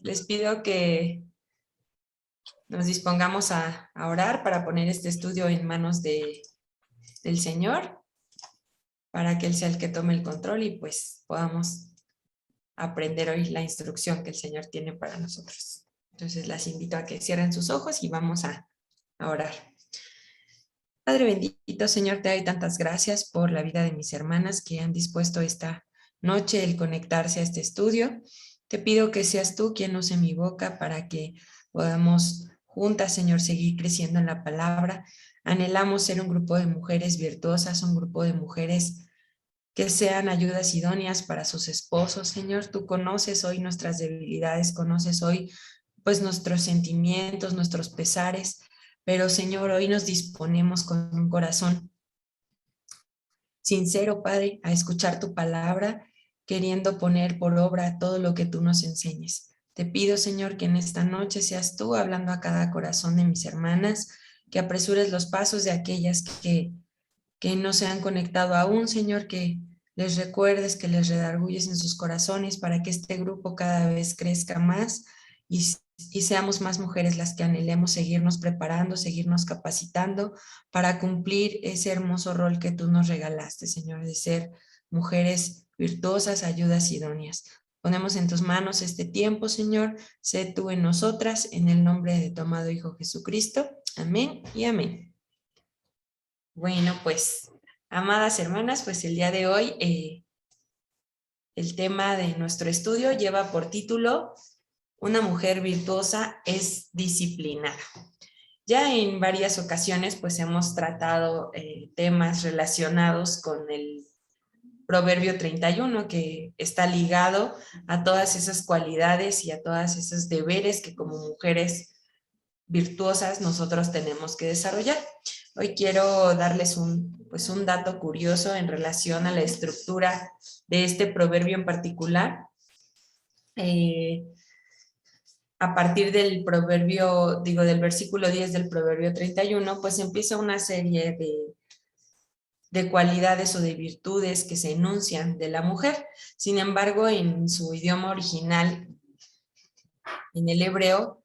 les pido que nos dispongamos a orar para poner este estudio en manos del Señor, para que Él sea el que tome el control y pues podamos aprender hoy la instrucción que el Señor tiene para nosotros. Entonces las invito a que cierren sus ojos y vamos a orar. Padre bendito, Señor, te doy tantas gracias por la vida de mis hermanas que han dispuesto esta noche el conectarse a este estudio. Te pido que seas tú quien use mi boca para que podamos juntas, Señor, seguir creciendo en la palabra. Anhelamos ser un grupo de mujeres virtuosas, un grupo de mujeres que sean ayudas idóneas para sus esposos. Señor, tú conoces hoy nuestras debilidades, conoces hoy pues nuestros sentimientos, nuestros pesares, pero Señor, hoy nos disponemos con un corazón sincero, Padre, a escuchar tu palabra, queriendo poner por obra todo lo que tú nos enseñes. Te pido, Señor, que en esta noche seas tú hablando a cada corazón de mis hermanas, que apresures los pasos de aquellas que no se han conectado aún, Señor, que les recuerdes, que les redargulles en sus corazones para que este grupo cada vez crezca más y seamos más mujeres las que anhelemos seguirnos preparando, seguirnos capacitando para cumplir ese hermoso rol que tú nos regalaste, Señor, de ser mujeres virtuosas, ayudas idóneas. Ponemos en tus manos este tiempo, Señor, sé tú en nosotras, en el nombre de tu amado Hijo Jesucristo. Amén y amén. Bueno, pues, amadas hermanas, pues el día de hoy el tema de nuestro estudio lleva por título Una mujer virtuosa es disciplinada. Ya en varias ocasiones pues hemos tratado temas relacionados con el Proverbio 31, que está ligado a todas esas cualidades y a todos esos deberes que como mujeres virtuosas nosotros tenemos que desarrollar. Hoy quiero darles un dato curioso en relación a la estructura de este proverbio en particular. A partir del proverbio, del versículo 10 del proverbio 31, pues empieza una serie de cualidades o de virtudes que se enuncian de la mujer. Sin embargo, en su idioma original, en el hebreo,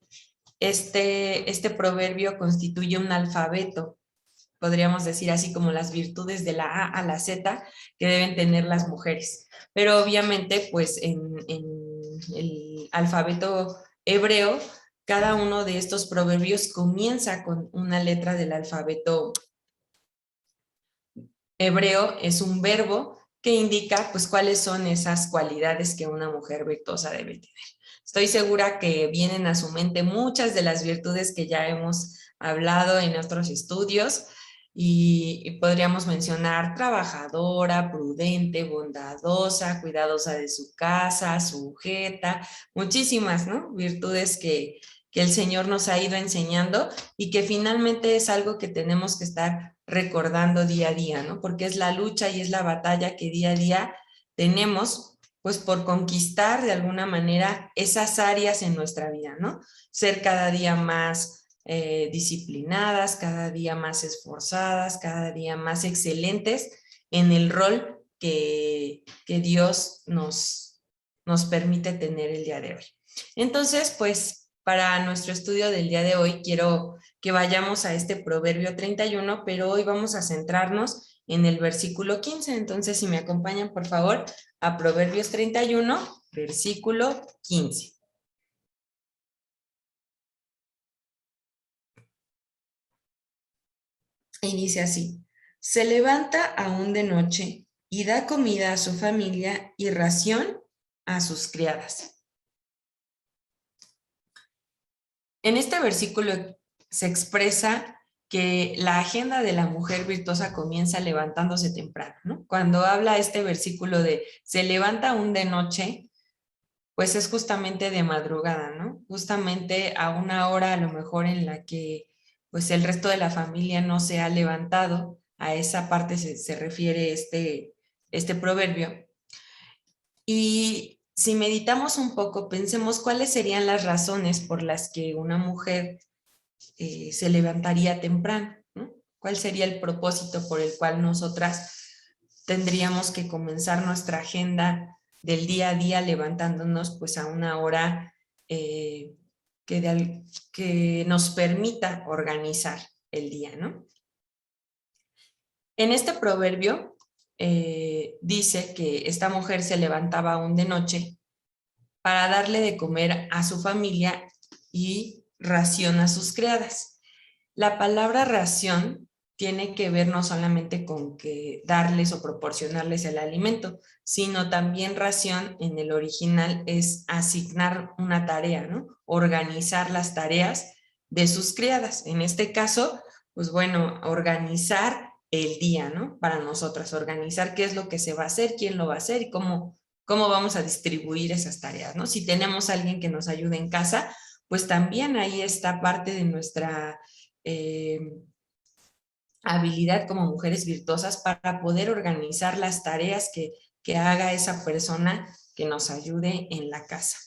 este proverbio constituye un alfabeto, podríamos decir así como las virtudes de la A a la Z que deben tener las mujeres. Pero obviamente, pues en el alfabeto hebreo, cada uno de estos proverbios comienza con una letra del alfabeto hebreo, es un verbo que indica pues cuáles son esas cualidades que una mujer virtuosa debe tener. Estoy segura que vienen a su mente muchas de las virtudes que ya hemos hablado en otros estudios y podríamos mencionar trabajadora, prudente, bondadosa, cuidadosa de su casa, sujeta, muchísimas, ¿no? Virtudes que el Señor nos ha ido enseñando y que finalmente es algo que tenemos que estar recordando día a día, ¿no? Porque es la lucha y es la batalla que día a día tenemos, pues por conquistar de alguna manera esas áreas en nuestra vida, ¿no? Ser cada día más disciplinadas, cada día más esforzadas, cada día más excelentes en el rol que Dios nos permite tener el día de hoy. Entonces, pues para nuestro estudio del día de hoy quiero que vayamos a este proverbio 31, pero hoy vamos a centrarnos en el versículo 15. Entonces, si me acompañan, por favor, a Proverbios 31, versículo 15. Y dice así: se levanta aún de noche y da comida a su familia y ración a sus criadas. En este versículo se expresa que la agenda de la mujer virtuosa comienza levantándose temprano, ¿no? Cuando habla este versículo de se levanta aún de noche, pues es justamente de madrugada, ¿no? Justamente a una hora a lo mejor en la que pues el resto de la familia no se ha levantado, a esa parte se refiere este proverbio. Y si meditamos un poco, pensemos cuáles serían las razones por las que una mujer se levantaría temprano, ¿no? ¿Cuál sería el propósito por el cual nosotras tendríamos que comenzar nuestra agenda del día a día levantándonos pues a una hora que nos permita organizar el día, ¿no? En este proverbio dice que esta mujer se levantaba aún de noche para darle de comer a su familia y ración a sus criadas. La palabra ración tiene que ver no solamente con que darles o proporcionarles el alimento, sino también ración en el original es asignar una tarea, ¿no? Organizar las tareas de sus criadas. En este caso, pues bueno, organizar el día, ¿no? Para nosotras, organizar qué es lo que se va a hacer, quién lo va a hacer y cómo vamos a distribuir esas tareas, ¿no? Si tenemos a alguien que nos ayude en casa, pues también ahí está parte de nuestra habilidad como mujeres virtuosas para poder organizar las tareas que haga esa persona que nos ayude en la casa.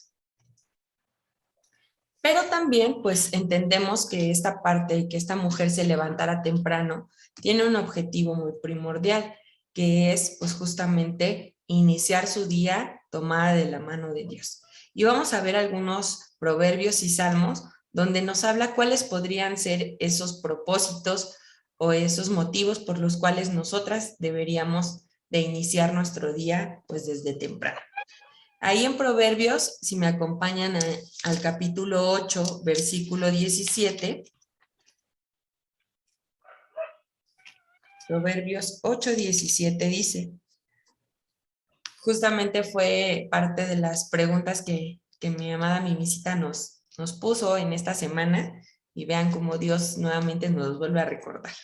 Pero también, pues, entendemos que esta parte, que esta mujer se levantara temprano, tiene un objetivo muy primordial, que es, pues, justamente iniciar su día tomada de la mano de Dios. Y vamos a ver algunos proverbios y salmos donde nos habla cuáles podrían ser esos propósitos o esos motivos por los cuales nosotras deberíamos de iniciar nuestro día, pues, desde temprano. Ahí en Proverbios, si me acompañan al capítulo 8, versículo 17, Proverbios 8, 17 dice, justamente fue parte de las preguntas que mi amada Mimisita nos puso en esta semana, y vean cómo Dios nuevamente nos vuelve a recordar.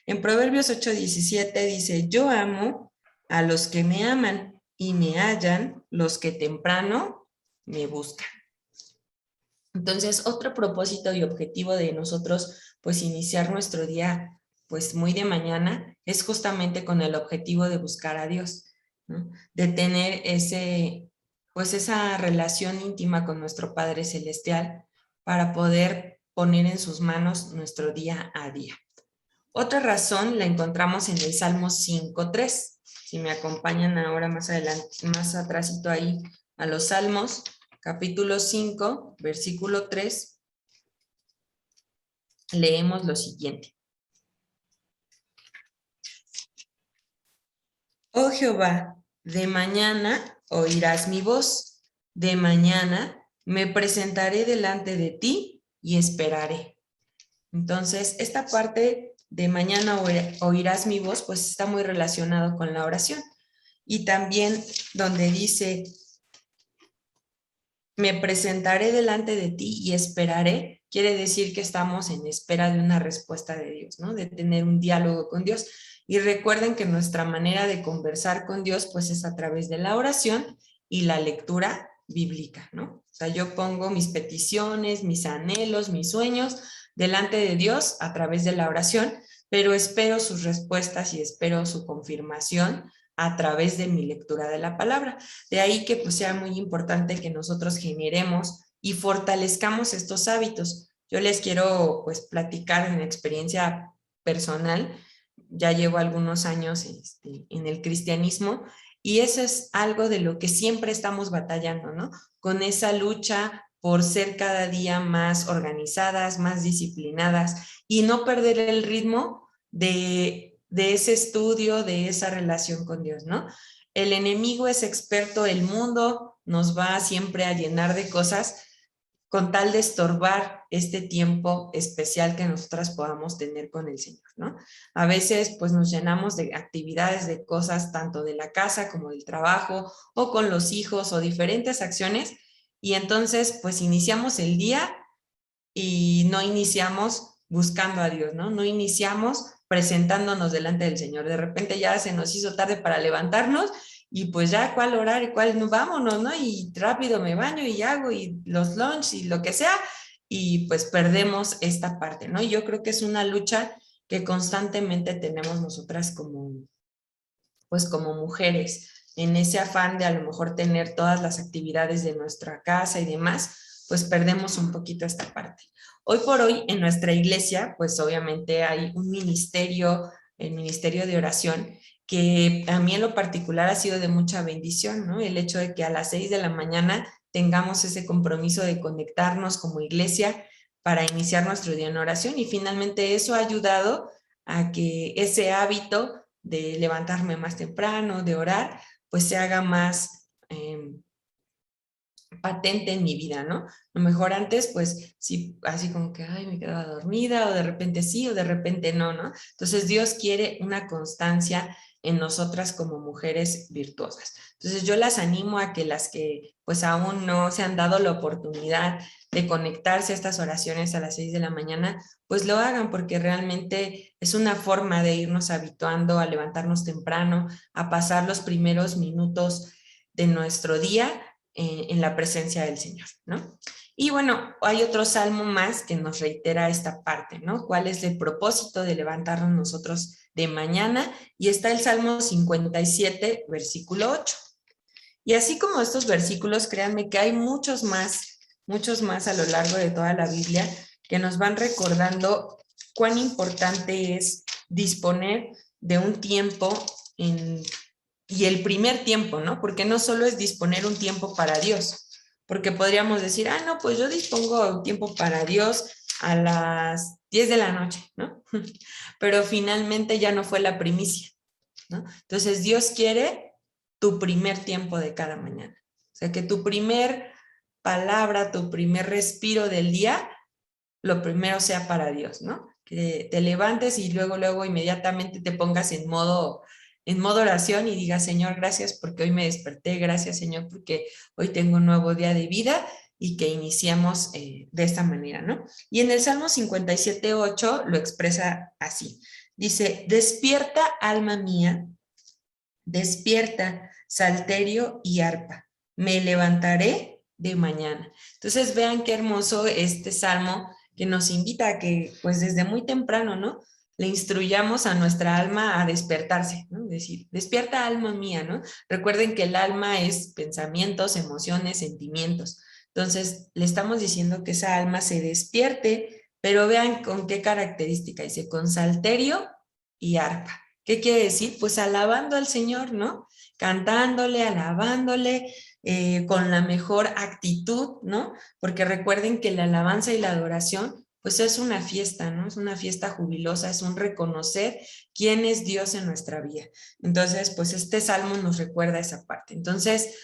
En Proverbios 8, 17 dice, yo amo a los que me aman y me hallan los que temprano me buscan. Entonces, otro propósito y objetivo de nosotros, pues iniciar nuestro día, pues muy de mañana, es justamente con el objetivo de buscar a Dios, ¿no? De tener pues esa relación íntima con nuestro Padre Celestial para poder poner en sus manos nuestro día a día. Otra razón la encontramos en el Salmo 5:3. Si me acompañan ahora más adelante, más atrásito ahí a los Salmos, capítulo 5, versículo 3, leemos lo siguiente. Oh Jehová, de mañana oirás mi voz, de mañana me presentaré delante de ti y esperaré. Entonces, esta parte de mañana oirás mi voz, pues está muy relacionado con la oración. Y también donde dice, me presentaré delante de ti y esperaré, quiere decir que estamos en espera de una respuesta de Dios, ¿no? De tener un diálogo con Dios. Y recuerden que nuestra manera de conversar con Dios, pues es a través de la oración y la lectura bíblica, ¿no? O sea, yo pongo mis peticiones, mis anhelos, mis sueños delante de Dios a través de la oración, pero espero sus respuestas y espero su confirmación a través de mi lectura de la palabra. De ahí que pues sea muy importante que nosotros generemos y fortalezcamos estos hábitos. Yo les quiero pues platicar en experiencia personal, ya llevo algunos años en el cristianismo y eso es algo de lo que siempre estamos batallando, ¿no? Con esa lucha por ser cada día más organizadas, más disciplinadas y no perder el ritmo de ese estudio, de esa relación con Dios, ¿no? El enemigo es experto, el mundo nos va siempre a llenar de cosas con tal de estorbar este tiempo especial que nosotras podamos tener con el Señor, ¿no? A veces pues nos llenamos de actividades, de cosas tanto de la casa como del trabajo o con los hijos o diferentes acciones y entonces pues iniciamos el día y no iniciamos buscando a Dios, ¿no? No iniciamos presentándonos delante del Señor. De repente ya se nos hizo tarde para levantarnos y pues ya cuál horario, cuál, no, vámonos, ¿no? Y rápido me baño y hago y los lunch y lo que sea y pues perdemos esta parte, ¿no? Y yo creo que es una lucha que constantemente tenemos nosotras pues como mujeres, en ese afán de a lo mejor tener todas las actividades de nuestra casa y demás, pues perdemos un poquito esta parte. Hoy por hoy en nuestra iglesia, pues obviamente hay un ministerio, el ministerio de oración, que a mí en lo particular ha sido de mucha bendición, ¿no? El hecho de que a las 6 de la mañana tengamos ese compromiso de conectarnos como iglesia para iniciar nuestro día en oración, y finalmente eso ha ayudado a que ese hábito de levantarme más temprano, de orar, pues se haga más patente en mi vida, ¿no? A lo mejor antes, pues sí, así como que, ay, me quedaba dormida, o de repente sí, o de repente no, ¿no? Entonces Dios quiere una constancia en nosotras como mujeres virtuosas. Entonces yo las animo a que las que pues aún no se han dado la oportunidad de conectarse a estas oraciones a las 6 de la mañana, pues lo hagan, porque realmente es una forma de irnos habituando a levantarnos temprano, a pasar los primeros minutos de nuestro día en la presencia del Señor, ¿no? Y bueno, hay otro salmo más que nos reitera esta parte, ¿no? ¿Cuál es el propósito de levantarnos nosotros de mañana? Y está el Salmo 57, versículo 8. Y así como estos versículos, créanme que hay muchos más a lo largo de toda la Biblia que nos van recordando cuán importante es disponer de un tiempo y el primer tiempo, ¿no? Porque no solo es disponer un tiempo para Dios, porque podríamos decir, no, pues yo dispongo un tiempo para Dios a las 10 de la noche, ¿no? Pero finalmente ya no fue la primicia, ¿no? Entonces Dios quiere tu primer tiempo de cada mañana. O sea, que tu primer palabra, tu primer respiro del día, lo primero sea para Dios, ¿no? Que te levantes y luego inmediatamente te pongas en modo oración y digas, Señor, gracias porque hoy me desperté, gracias, Señor, porque hoy tengo un nuevo día de vida, y que iniciemos de esta manera, ¿no? Y en el Salmo 57:8 lo expresa así. Dice, despierta, alma mía, despierta, salterio y arpa, me levantaré de mañana. Entonces vean qué hermoso este salmo que nos invita a que pues desde muy temprano, ¿no? Le instruyamos a nuestra alma a despertarse, ¿no? Es decir, despierta, alma mía, ¿no? Recuerden que el alma es pensamientos, emociones, sentimientos. Entonces le estamos diciendo que esa alma se despierte, pero vean con qué característica, dice, con salterio y arpa. ¿Qué quiere decir? Pues alabando al Señor, ¿no? Cantándole, alabándole, con la mejor actitud, ¿no? Porque recuerden que la alabanza y la adoración, pues es una fiesta, ¿no? Es una fiesta jubilosa, es un reconocer quién es Dios en nuestra vida. Entonces, pues este salmo nos recuerda esa parte. Entonces,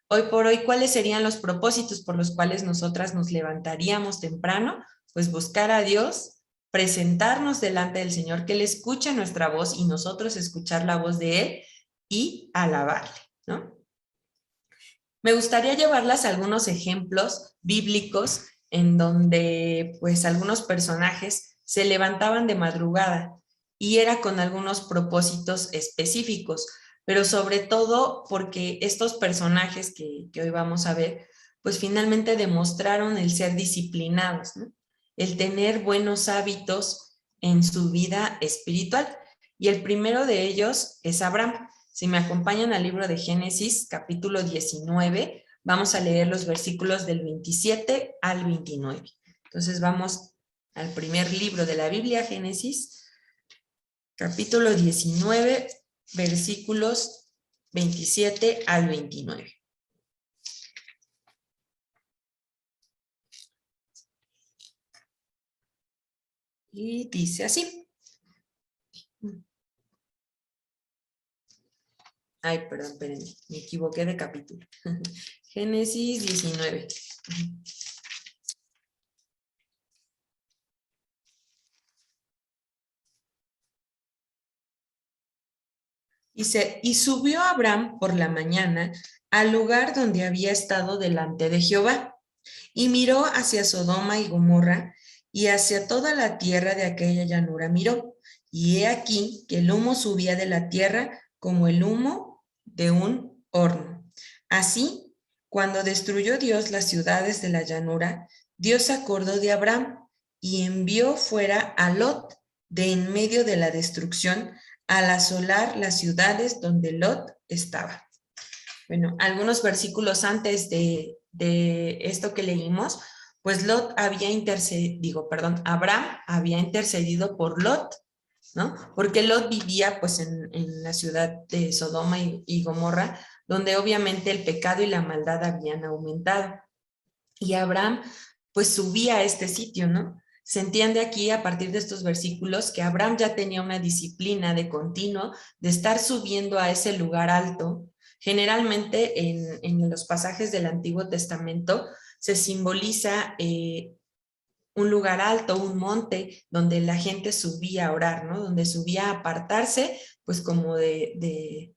hoy por hoy, ¿cuáles serían los propósitos por los cuales nosotras nos levantaríamos temprano? Pues buscar a Dios, presentarnos delante del Señor, que Él escuche nuestra voz y nosotros escuchar la voz de Él y alabarle, ¿no? Me gustaría llevarlas a algunos ejemplos bíblicos en donde pues algunos personajes se levantaban de madrugada y era con algunos propósitos específicos, pero sobre todo porque estos personajes que hoy vamos a ver, pues finalmente demostraron el ser disciplinados, ¿no? El tener buenos hábitos en su vida espiritual. Y el primero de ellos es Abraham. Si me acompañan al libro de Génesis, capítulo 19, vamos a leer los versículos del 27 al 29. Entonces vamos al primer libro de la Biblia, Génesis, capítulo 19, versículos 27 al 29. Y dice así. Ay, perdón, espérenme, me equivoqué de capítulo. Génesis 19. Dice, y subió Abraham por la mañana al lugar donde había estado delante de Jehová, y miró hacia Sodoma y Gomorra, y hacia toda la tierra de aquella llanura miró, y he aquí que el humo subía de la tierra como el humo de un horno. Así, cuando destruyó Dios las ciudades de la llanura, Dios se acordó de Abraham y envió fuera a Lot de en medio de la destrucción, al asolar las ciudades donde Lot estaba. Bueno, algunos versículos antes de esto que leímos, pues Abraham había intercedido por Lot, ¿no? Porque Lot vivía pues en la ciudad de Sodoma y Gomorra, donde obviamente el pecado y la maldad habían aumentado. y Abraham pues subía a este sitio, ¿no? Se entiende aquí a partir de estos versículos que Abraham ya tenía una disciplina de continuo, de estar subiendo a ese lugar alto. Generalmente en los pasajes del Antiguo Testamento se simboliza un lugar alto, un monte, donde la gente subía a orar, ¿no? Donde subía a apartarse, pues como de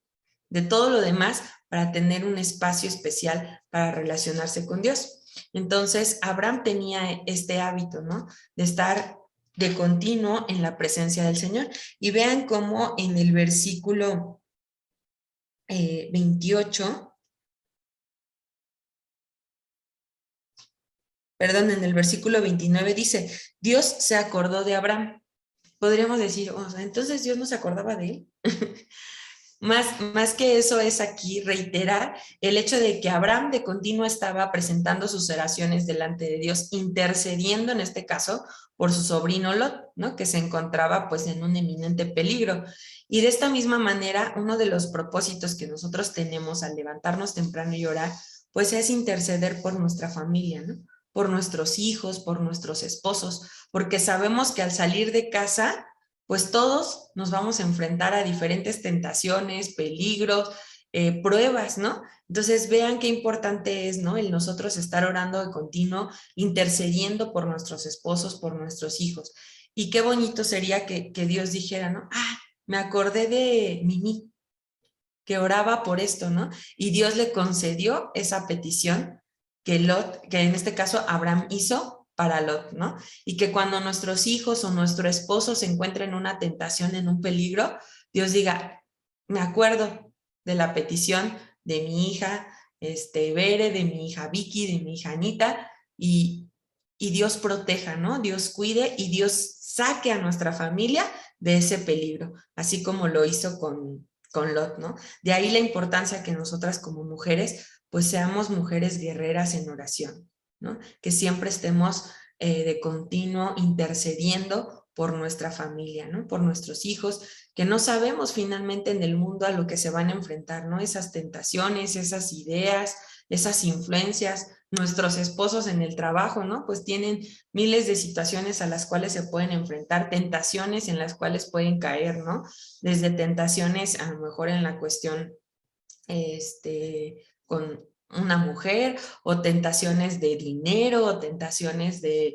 todo lo demás, para tener un espacio especial para relacionarse con Dios. Entonces, Abraham tenía este hábito, ¿no? De estar de continuo en la presencia del Señor. Y vean cómo en el versículo 28, perdón, en el versículo 29 dice, Dios se acordó de Abraham. Podríamos decir, o sea, entonces Dios no se acordaba de él. Más que eso es aquí reiterar el hecho de que Abraham de continuo estaba presentando sus oraciones delante de Dios, intercediendo en este caso por su sobrino Lot, ¿no? Que se encontraba pues en un eminente peligro. Y de esta misma manera, uno de los propósitos que nosotros tenemos al levantarnos temprano y orar, pues es interceder por nuestra familia, ¿no? Por nuestros hijos, por nuestros esposos, porque sabemos que al salir de casa pues todos nos vamos a enfrentar a diferentes tentaciones, peligros, pruebas, ¿no? Entonces vean qué importante es, ¿no? El nosotros estar orando de continuo, intercediendo por nuestros esposos, por nuestros hijos. Y qué bonito sería que Dios dijera, ¿no? Ah, me acordé de Mimi, que oraba por esto, ¿no? Y Dios le concedió esa petición que Lot, que en este caso Abraham hizo para Lot, ¿no? Y que cuando nuestros hijos o nuestro esposo se encuentren en una tentación, en un peligro, Dios diga, me acuerdo de la petición de mi hija, Bere, de mi hija Vicky, de mi hija Anita, y Dios proteja, ¿no? Dios cuide y Dios saque a nuestra familia de ese peligro, así como lo hizo con Lot, ¿no? De ahí la importancia que nosotras como mujeres, pues seamos mujeres guerreras en oración, ¿no? Que siempre estemos de continuo intercediendo por nuestra familia, ¿no? Por nuestros hijos, que no sabemos finalmente en el mundo a lo que se van a enfrentar, ¿no? Esas tentaciones, esas ideas, esas influencias, nuestros esposos en el trabajo, ¿no? Pues tienen miles de situaciones a las cuales se pueden enfrentar, tentaciones en las cuales pueden caer, ¿no? Desde tentaciones a lo mejor en la cuestión con una mujer, o tentaciones de dinero, o tentaciones de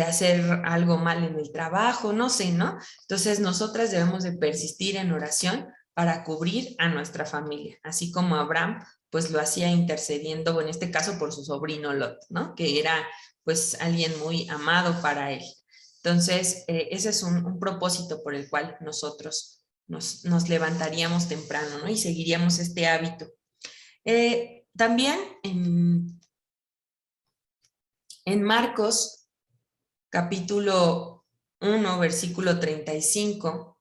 hacer algo mal en el trabajo, no sé, ¿no? Entonces nosotras debemos de persistir en oración para cubrir a nuestra familia, así como Abraham pues lo hacía intercediendo, o en este caso por su sobrino Lot, ¿no? Que era pues alguien muy amado para él. Entonces, ese es un propósito por el cual nosotros nos levantaríamos temprano, ¿no? Y seguiríamos este hábito. También en Marcos, capítulo 1, versículo 35,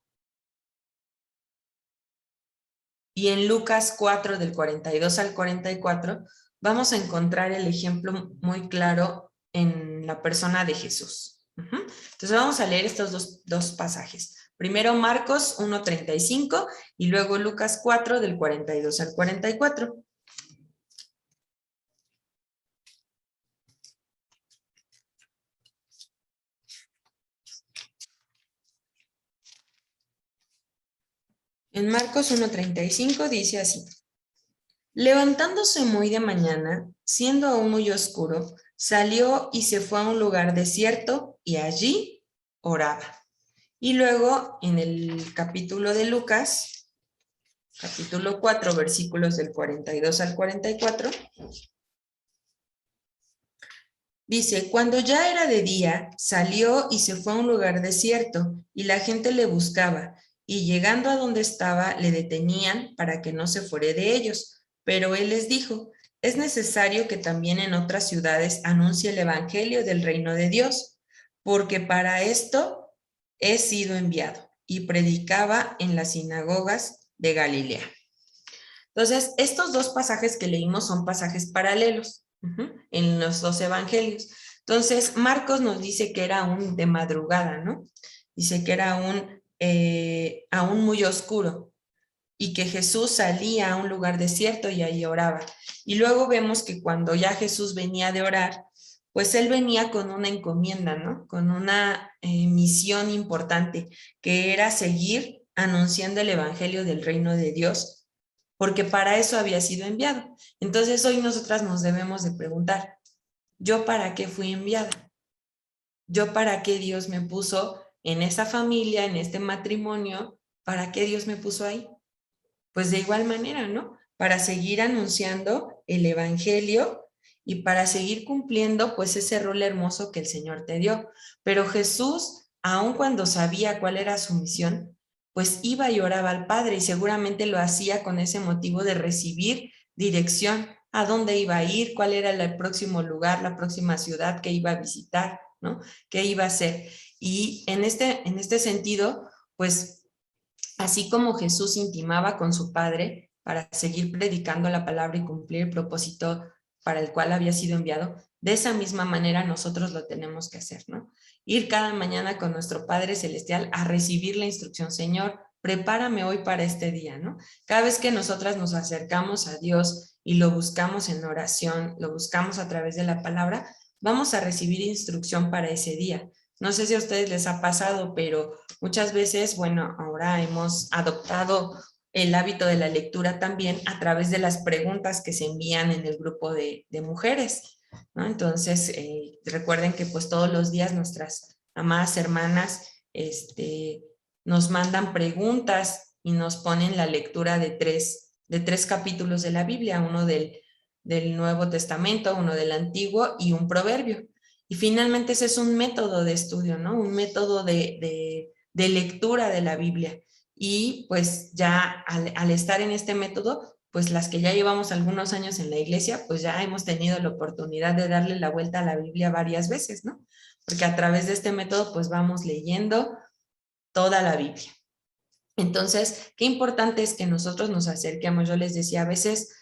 y en Lucas 4, del 42 al 44, vamos a encontrar el ejemplo muy claro en la persona de Jesús. Entonces vamos a leer estos dos pasajes. Primero Marcos 1:35 y luego Lucas 4 del 42 al 44. En Marcos 1:35 dice así: levantándose muy de mañana, siendo aún muy oscuro, salió y se fue a un lugar desierto y allí oraba. Y luego en el capítulo de Lucas, capítulo 4, versículos del 42 al 44, dice, cuando ya era de día, salió y se fue a un lugar desierto, y la gente le buscaba, y llegando a donde estaba, le detenían para que no se fuera de ellos. Pero él les dijo, es necesario que también en otras ciudades anuncie el evangelio del reino de Dios, porque para esto he sido enviado. Y predicaba en las sinagogas de Galilea. Entonces, estos dos pasajes que leímos son pasajes paralelos en los dos evangelios. Entonces, Marcos nos dice que era aún de madrugada, ¿no? Dice que era aún muy oscuro. y que Jesús salía a un lugar desierto y ahí oraba. Y luego vemos que cuando ya Jesús venía de orar, pues él venía con una encomienda, ¿no? Con una misión importante, que era seguir anunciando el evangelio del reino de Dios, porque para eso había sido enviado. Entonces hoy nosotras nos debemos de preguntar, ¿yo para qué fui enviada? ¿Yo para qué Dios me puso en esa familia, en este matrimonio? ¿Para qué Dios me puso ahí? Pues de igual manera, ¿no? Para seguir anunciando el evangelio y para seguir cumpliendo pues ese rol hermoso que el Señor te dio. Pero Jesús, aun cuando sabía cuál era su misión, pues iba y oraba al Padre y seguramente lo hacía con ese motivo de recibir dirección a dónde iba a ir, cuál era el próximo lugar, la próxima ciudad que iba a visitar, ¿no? ¿Qué iba a hacer? Y en este sentido, pues así como Jesús intimaba con su Padre para seguir predicando la palabra y cumplir el propósito para el cual había sido enviado, de esa misma manera nosotros lo tenemos que hacer, ¿no? Ir cada mañana con nuestro Padre Celestial a recibir la instrucción, Señor, prepárame hoy para este día, ¿no? Cada vez que nosotras nos acercamos a Dios y lo buscamos en oración, lo buscamos a través de la palabra, vamos a recibir instrucción para ese día. No sé si a ustedes les ha pasado, pero muchas veces, bueno, ahora hemos adoptado el hábito de la lectura también a través de las preguntas que se envían en el grupo de mujeres, ¿no? Entonces, recuerden que pues todos los días nuestras amadas hermanas nos mandan preguntas y nos ponen la lectura de tres capítulos de la Biblia, uno del Nuevo Testamento, uno del Antiguo y un proverbio. Y finalmente ese es un método de estudio, ¿no? Un método de lectura de la Biblia. Y pues ya al estar en este método, pues las que ya llevamos algunos años en la iglesia, pues ya hemos tenido la oportunidad de darle la vuelta a la Biblia varias veces, ¿no? Porque a través de este método, pues vamos leyendo toda la Biblia. Entonces, qué importante es que nosotros nos acerquemos. Yo les decía, a veces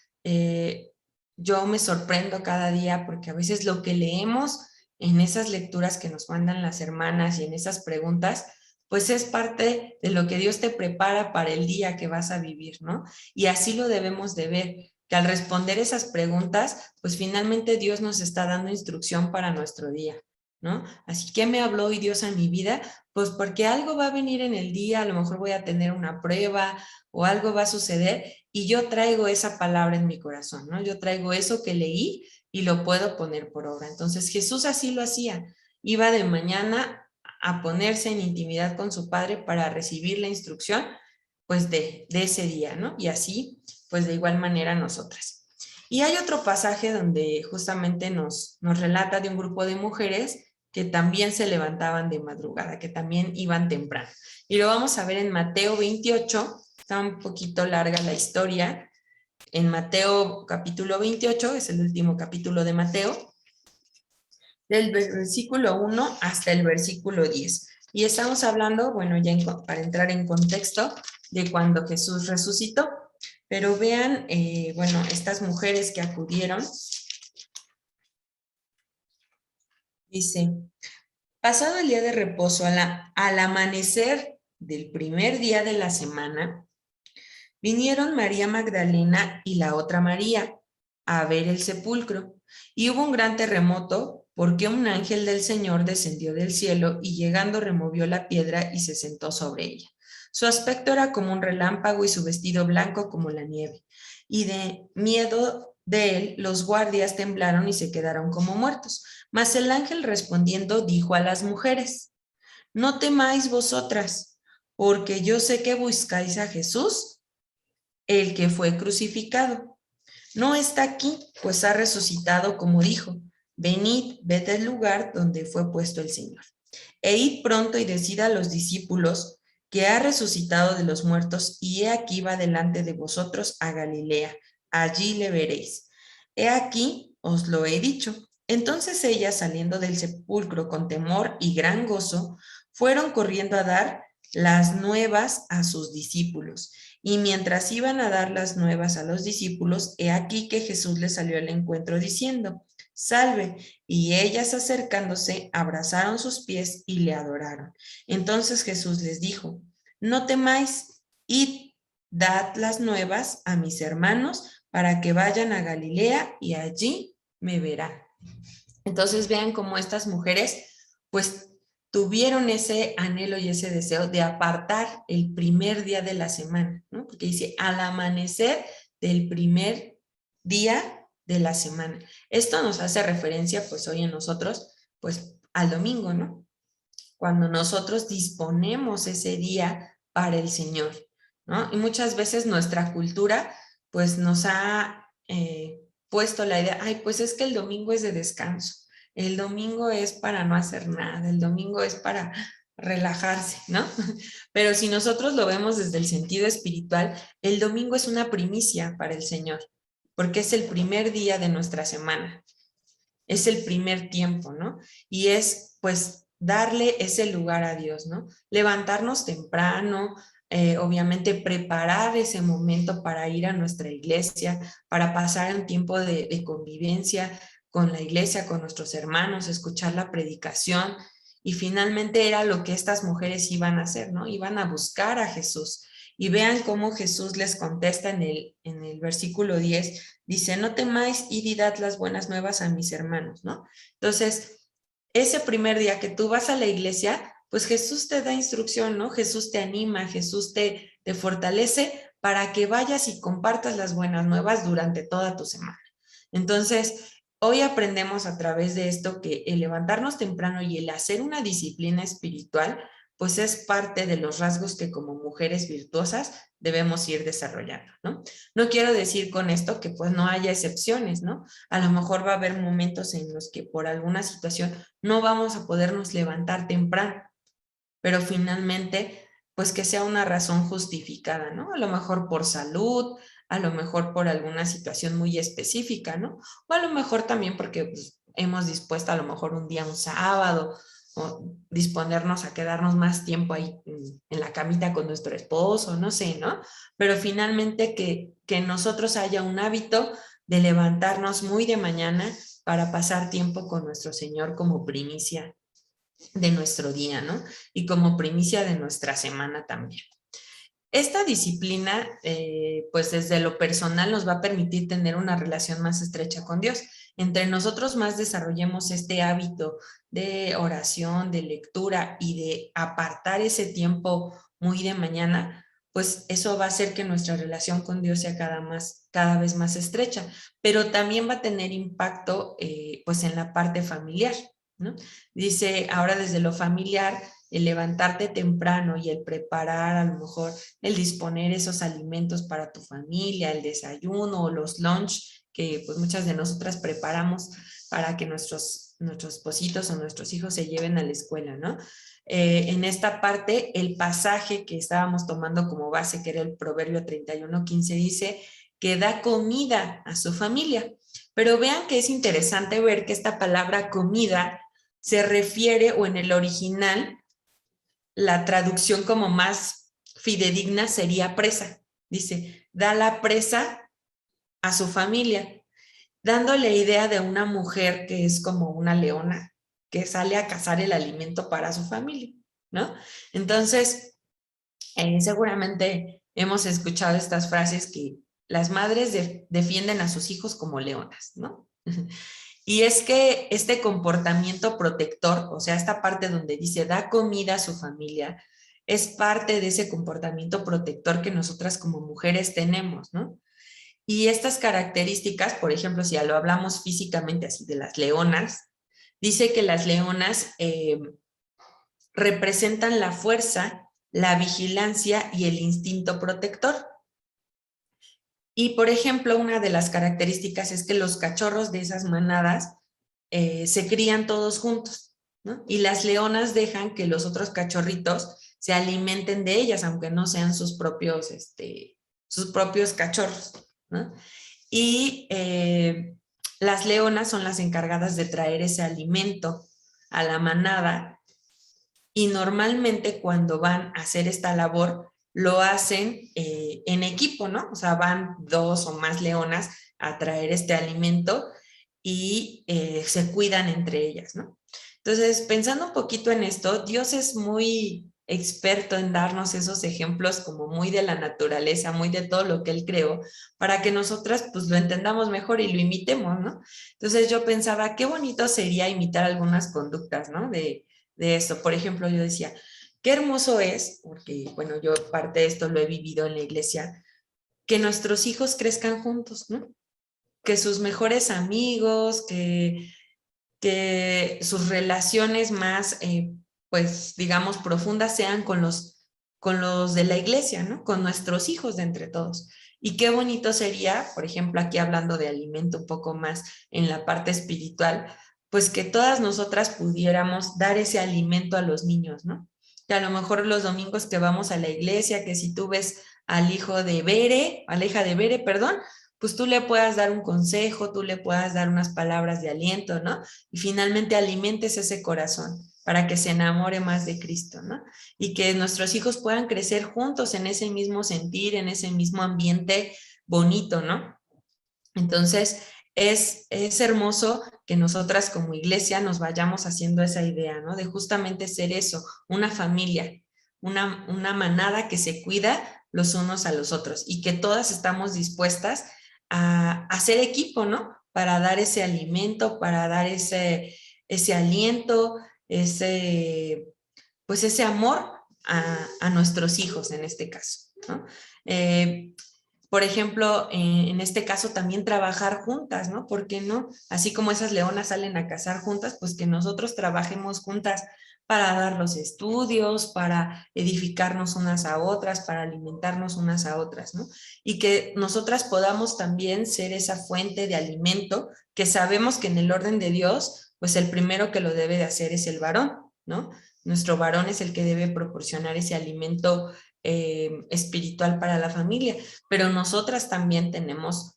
yo me sorprendo cada día porque a veces lo que leemos en esas lecturas que nos mandan las hermanas y en esas preguntas, pues es parte de lo que Dios te prepara para el día que vas a vivir, ¿no? Y así lo debemos de ver, que al responder esas preguntas, pues finalmente Dios nos está dando instrucción para nuestro día, ¿no? Así que me habló hoy Dios a mi vida, pues porque algo va a venir en el día, a lo mejor voy a tener una prueba o algo va a suceder y yo traigo esa palabra en mi corazón, ¿no? Yo traigo eso que leí y lo puedo poner por obra. Entonces Jesús así lo hacía, iba de mañana a ponerse en intimidad con su Padre para recibir la instrucción, pues de ese día, ¿no? Y así, pues de igual manera nosotras. Y hay otro pasaje donde justamente nos relata de un grupo de mujeres que también se levantaban de madrugada, que también iban temprano. Y lo vamos a ver en Mateo 28, está un poquito larga la historia. En Mateo capítulo 28, es el último capítulo de Mateo, del versículo 1 hasta el versículo 10. Y estamos hablando, bueno, ya para entrar en contexto, de cuando Jesús resucitó. Pero vean, bueno, estas mujeres que acudieron, dice, pasado el día de reposo, al amanecer del primer día de la semana, vinieron María Magdalena y la otra María a ver el sepulcro. Y hubo un gran terremoto porque un ángel del Señor descendió del cielo y llegando removió la piedra y se sentó sobre ella. Su aspecto era como un relámpago y su vestido blanco como la nieve. Y de miedo de él, los guardias temblaron y se quedaron como muertos. Mas el ángel respondiendo dijo a las mujeres, no temáis vosotras, porque yo sé que buscáis a Jesús, el que fue crucificado. No está aquí, pues ha resucitado como dijo. Venid, ved el lugar donde fue puesto el Señor. E id pronto y decid a los discípulos que ha resucitado de los muertos y he aquí va delante de vosotros a Galilea. Allí le veréis. He aquí, os lo he dicho. Entonces ellas, saliendo del sepulcro con temor y gran gozo, fueron corriendo a dar las nuevas a sus discípulos. Y mientras iban a dar las nuevas a los discípulos, he aquí que Jesús les salió al encuentro diciendo, salve. Y ellas acercándose, abrazaron sus pies y le adoraron. Entonces Jesús les dijo, no temáis, id, dad las nuevas a mis hermanos para que vayan a Galilea y allí me verán. Entonces vean cómo estas mujeres pues tuvieron ese anhelo y ese deseo de apartar el primer día de la semana, ¿no? Porque dice al amanecer del primer día de la semana. Esto nos hace referencia pues hoy en nosotros pues al domingo, ¿no? Cuando nosotros disponemos ese día para el Señor, ¿no? Y muchas veces nuestra cultura pues nos ha puesto la idea, ay, pues es que el domingo es de descanso, el domingo es para no hacer nada, el domingo es para relajarse, ¿no? Pero si nosotros lo vemos desde el sentido espiritual, el domingo es una primicia para el Señor, porque es el primer día de nuestra semana, es el primer tiempo, ¿no? Y es pues darle ese lugar a Dios, ¿no? Levantarnos temprano, obviamente preparar ese momento para ir a nuestra iglesia, para pasar un tiempo de convivencia con la iglesia, con nuestros hermanos, escuchar la predicación. Y finalmente era lo que estas mujeres iban a hacer, ¿no? Iban a buscar a Jesús. Y vean cómo Jesús les contesta en el versículo 10, dice, no temáis, id y dad las buenas nuevas a mis hermanos, ¿no? Entonces, ese primer día que tú vas a la iglesia, pues Jesús te da instrucción, ¿no? Jesús te anima, Jesús te fortalece para que vayas y compartas las buenas nuevas durante toda tu semana. Entonces, hoy aprendemos a través de esto que el levantarnos temprano y el hacer una disciplina espiritual, pues es parte de los rasgos que como mujeres virtuosas debemos ir desarrollando, ¿no? No quiero decir con esto que pues no haya excepciones, ¿no? A lo mejor va a haber momentos en los que por alguna situación no vamos a podernos levantar temprano, pero finalmente pues que sea una razón justificada, ¿no? A lo mejor por salud, a lo mejor por alguna situación muy específica, ¿no? O a lo mejor también porque pues, hemos dispuesto a lo mejor un día, un sábado, o disponernos a quedarnos más tiempo ahí en la camita con nuestro esposo, no sé, ¿no? Pero finalmente que nosotros haya un hábito de levantarnos muy de mañana para pasar tiempo con nuestro Señor como primicia de nuestro día, ¿no? Y como primicia de nuestra semana también. Esta disciplina, pues desde lo personal nos va a permitir tener una relación más estrecha con Dios. Entre nosotros más desarrollemos este hábito de oración, de lectura y de apartar ese tiempo muy de mañana, pues eso va a hacer que nuestra relación con Dios sea cada vez más estrecha, pero también va a tener impacto pues en la parte familiar, ¿no? Dice, ahora desde lo familiar, el levantarte temprano y el preparar a lo mejor el disponer esos alimentos para tu familia, el desayuno o los lunch que pues muchas de nosotras preparamos para que nuestros espositos o nuestros hijos se lleven a la escuela, ¿no? En esta parte, el pasaje que estábamos tomando como base, que era el Proverbio 31:15, dice que da comida a su familia. Pero vean que es interesante ver que esta palabra comida se refiere, o en el original, la traducción como más fidedigna sería presa. Dice, da la presa a su familia, dándole idea de una mujer que es como una leona, que sale a cazar el alimento para su familia, ¿no? Entonces, seguramente hemos escuchado estas frases que las madres defienden a sus hijos como leonas, ¿no? Y es que este comportamiento protector, o sea, esta parte donde dice da comida a su familia, es parte de ese comportamiento protector que nosotras como mujeres tenemos, ¿no? Y estas características, por ejemplo, si ya lo hablamos físicamente así de las leonas, dice que las leonas representan la fuerza, la vigilancia y el instinto protector. Y, por ejemplo, una de las características es que los cachorros de esas manadas se crían todos juntos, ¿no? Y las leonas dejan que los otros cachorritos se alimenten de ellas, aunque no sean sus propios cachorros, ¿no? Y las leonas son las encargadas de traer ese alimento a la manada y normalmente cuando van a hacer esta labor lo hacen en equipo, ¿no? O sea, van dos o más leonas a traer este alimento y se cuidan entre ellas, ¿no? Entonces, pensando un poquito en esto, Dios es muy experto en darnos esos ejemplos como muy de la naturaleza, muy de todo lo que él creó, para que nosotras pues lo entendamos mejor y lo imitemos, ¿no? Entonces yo pensaba, qué bonito sería imitar algunas conductas, ¿no? De esto. Por ejemplo, yo decía, qué hermoso es, porque bueno, yo parte de esto lo he vivido en la iglesia, que nuestros hijos crezcan juntos, ¿no? Que sus mejores amigos, que sus relaciones más, pues, digamos, profundas sean con los de la iglesia, ¿no? Con nuestros hijos de entre todos. Y qué bonito sería, por ejemplo, aquí hablando de alimento un poco más en la parte espiritual, pues que todas nosotras pudiéramos dar ese alimento a los niños, ¿no? Que a lo mejor los domingos que vamos a la iglesia, que si tú ves al hijo de Bere, a la hija de Bere, perdón, pues tú le puedas dar un consejo, tú le puedas dar unas palabras de aliento, ¿no? Y finalmente alimentes ese corazón para que se enamore más de Cristo, ¿no? Y que nuestros hijos puedan crecer juntos en ese mismo sentir, en ese mismo ambiente bonito, ¿no? Entonces, es hermoso que nosotras como iglesia nos vayamos haciendo esa idea, ¿no? De justamente ser eso, una familia, una manada que se cuida los unos a los otros y que todas estamos dispuestas a hacer equipo, ¿no? Para dar ese alimento, para dar ese aliento, pues ese amor a nuestros hijos en este caso, ¿no? Eh, por ejemplo, en este caso también trabajar juntas, ¿no? ¿Por qué no? Así como esas leonas salen a cazar juntas, pues que nosotros trabajemos juntas para dar los estudios, para edificarnos unas a otras, para alimentarnos unas a otras, ¿no? Y que nosotras podamos también ser esa fuente de alimento que sabemos que en el orden de Dios, pues el primero que lo debe de hacer es el varón, ¿no? Nuestro varón es el que debe proporcionar ese alimento espiritual para la familia, pero nosotras también tenemos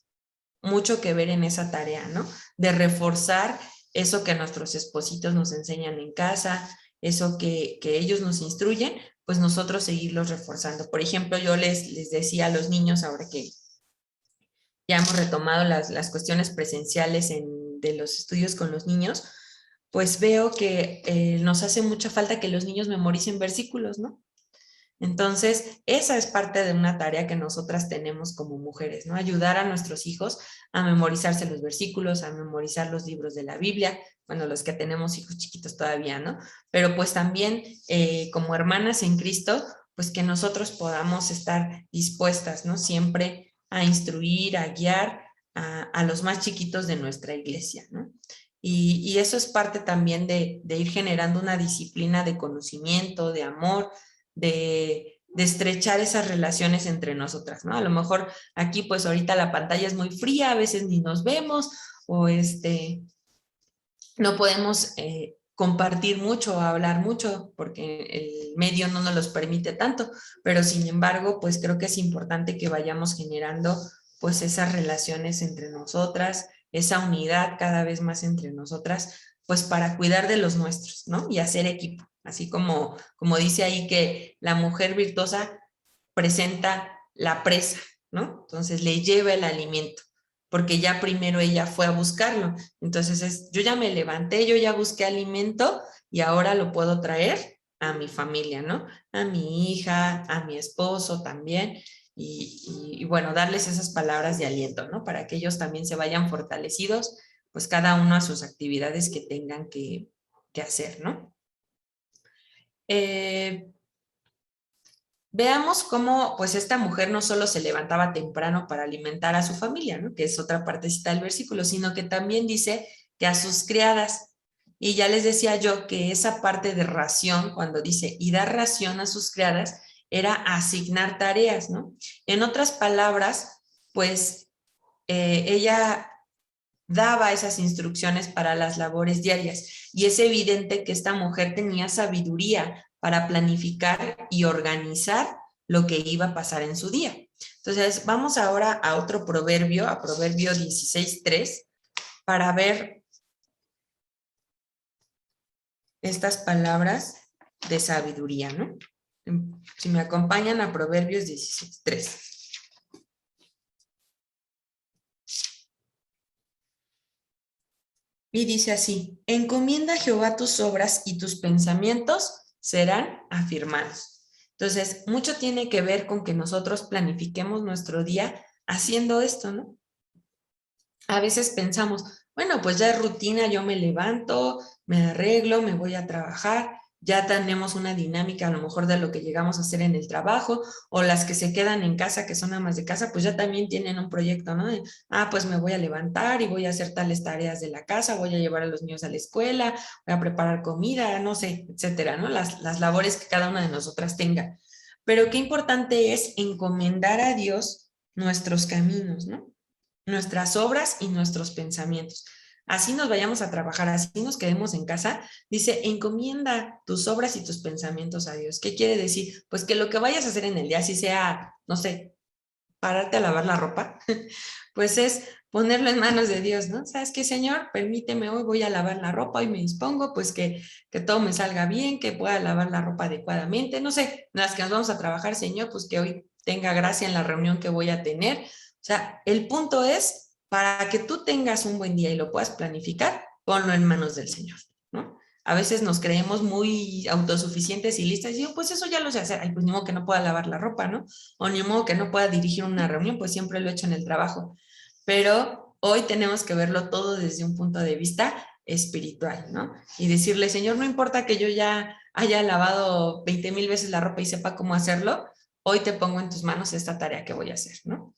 mucho que ver en esa tarea, ¿no? De reforzar eso que nuestros espositos nos enseñan en casa, eso que ellos nos instruyen, pues nosotros seguirlos reforzando. Por ejemplo, yo les decía a los niños, ahora que ya hemos retomado las cuestiones presenciales de los estudios con los niños, pues veo que nos hace mucha falta que los niños memoricen versículos, ¿no? Entonces, esa es parte de una tarea que nosotras tenemos como mujeres, ¿no? Ayudar a nuestros hijos a memorizarse los versículos, a memorizar los libros de la Biblia, bueno, los que tenemos hijos chiquitos todavía, ¿no? Pero pues también como hermanas en Cristo, pues que nosotros podamos estar dispuestas, ¿no? Siempre a instruir, a guiar a los más chiquitos de nuestra iglesia, ¿no? Y eso es parte también de ir generando una disciplina de conocimiento, de amor, de estrechar esas relaciones entre nosotras, ¿no? A lo mejor aquí pues ahorita la pantalla es muy fría, a veces ni nos vemos o no podemos compartir mucho o hablar mucho porque el medio no nos los permite tanto, pero sin embargo pues creo que es importante que vayamos generando pues esas relaciones entre nosotras, esa unidad cada vez más entre nosotras, pues para cuidar de los nuestros, ¿no? Y hacer equipo, así como dice ahí que la mujer virtuosa presenta la presa, ¿no? Entonces le lleva el alimento, porque ya primero ella fue a buscarlo. Entonces yo ya me levanté, yo ya busqué alimento y ahora lo puedo traer a mi familia, ¿no? A mi hija, a mi esposo también. Y bueno, darles esas palabras de aliento, ¿no? Para que ellos también se vayan fortalecidos, pues cada uno a sus actividades que tengan que hacer, ¿no? Eh, Veamos cómo pues esta mujer no solo se levantaba temprano para alimentar a su familia, ¿no? Que es otra partecita del versículo, sino que también dice que a sus criadas. Y ya les decía yo que esa parte de ración, cuando dice y dar ración a sus criadas, era asignar tareas, ¿no? En otras palabras, pues ella daba esas instrucciones para las labores diarias. Y es evidente que esta mujer tenía sabiduría para planificar y organizar lo que iba a pasar en su día. Entonces, vamos ahora a otro proverbio, a Proverbio 16:3, para ver estas palabras de sabiduría, ¿no? Si me acompañan a Proverbios 16:3. Y dice así, encomienda a Jehová tus obras y tus pensamientos serán afirmados. Entonces, mucho tiene que ver con que nosotros planifiquemos nuestro día haciendo esto, ¿no? A veces pensamos, bueno, pues ya es rutina, yo me levanto, me arreglo, me voy a trabajar, ya tenemos una dinámica a lo mejor de lo que llegamos a hacer en el trabajo, o las que se quedan en casa, que son amas de casa, pues ya también tienen un proyecto, ¿no? Pues me voy a levantar y voy a hacer tales tareas de la casa, voy a llevar a los niños a la escuela, voy a preparar comida, no sé, etcétera, ¿no? Las labores que cada una de nosotras tenga. Pero qué importante es encomendar a Dios nuestros caminos, ¿no? Nuestras obras y nuestros pensamientos. Así nos vayamos a trabajar, así nos quedemos en casa, dice, encomienda tus obras y tus pensamientos a Dios. ¿Qué quiere decir? Pues que lo que vayas a hacer en el día, si sea, no sé, pararte a lavar la ropa, pues es ponerlo en manos de Dios, ¿no? ¿Sabes qué, Señor? Permíteme, hoy voy a lavar la ropa, hoy me dispongo, pues que todo me salga bien, que pueda lavar la ropa adecuadamente, no sé, las que nos vamos a trabajar, Señor, pues que hoy tenga gracia en la reunión que voy a tener. O sea, el punto es, para que tú tengas un buen día y lo puedas planificar, ponlo en manos del Señor, ¿no? A veces nos creemos muy autosuficientes y listas y digo, pues eso ya lo sé hacer. Ay, pues ni modo que no pueda lavar la ropa, ¿no? O ni modo que no pueda dirigir una reunión, pues siempre lo he hecho en el trabajo. Pero hoy tenemos que verlo todo desde un punto de vista espiritual, ¿no? Y decirle, Señor, no importa que yo ya haya lavado 20,000 veces la ropa y sepa cómo hacerlo, hoy te pongo en tus manos esta tarea que voy a hacer, ¿no?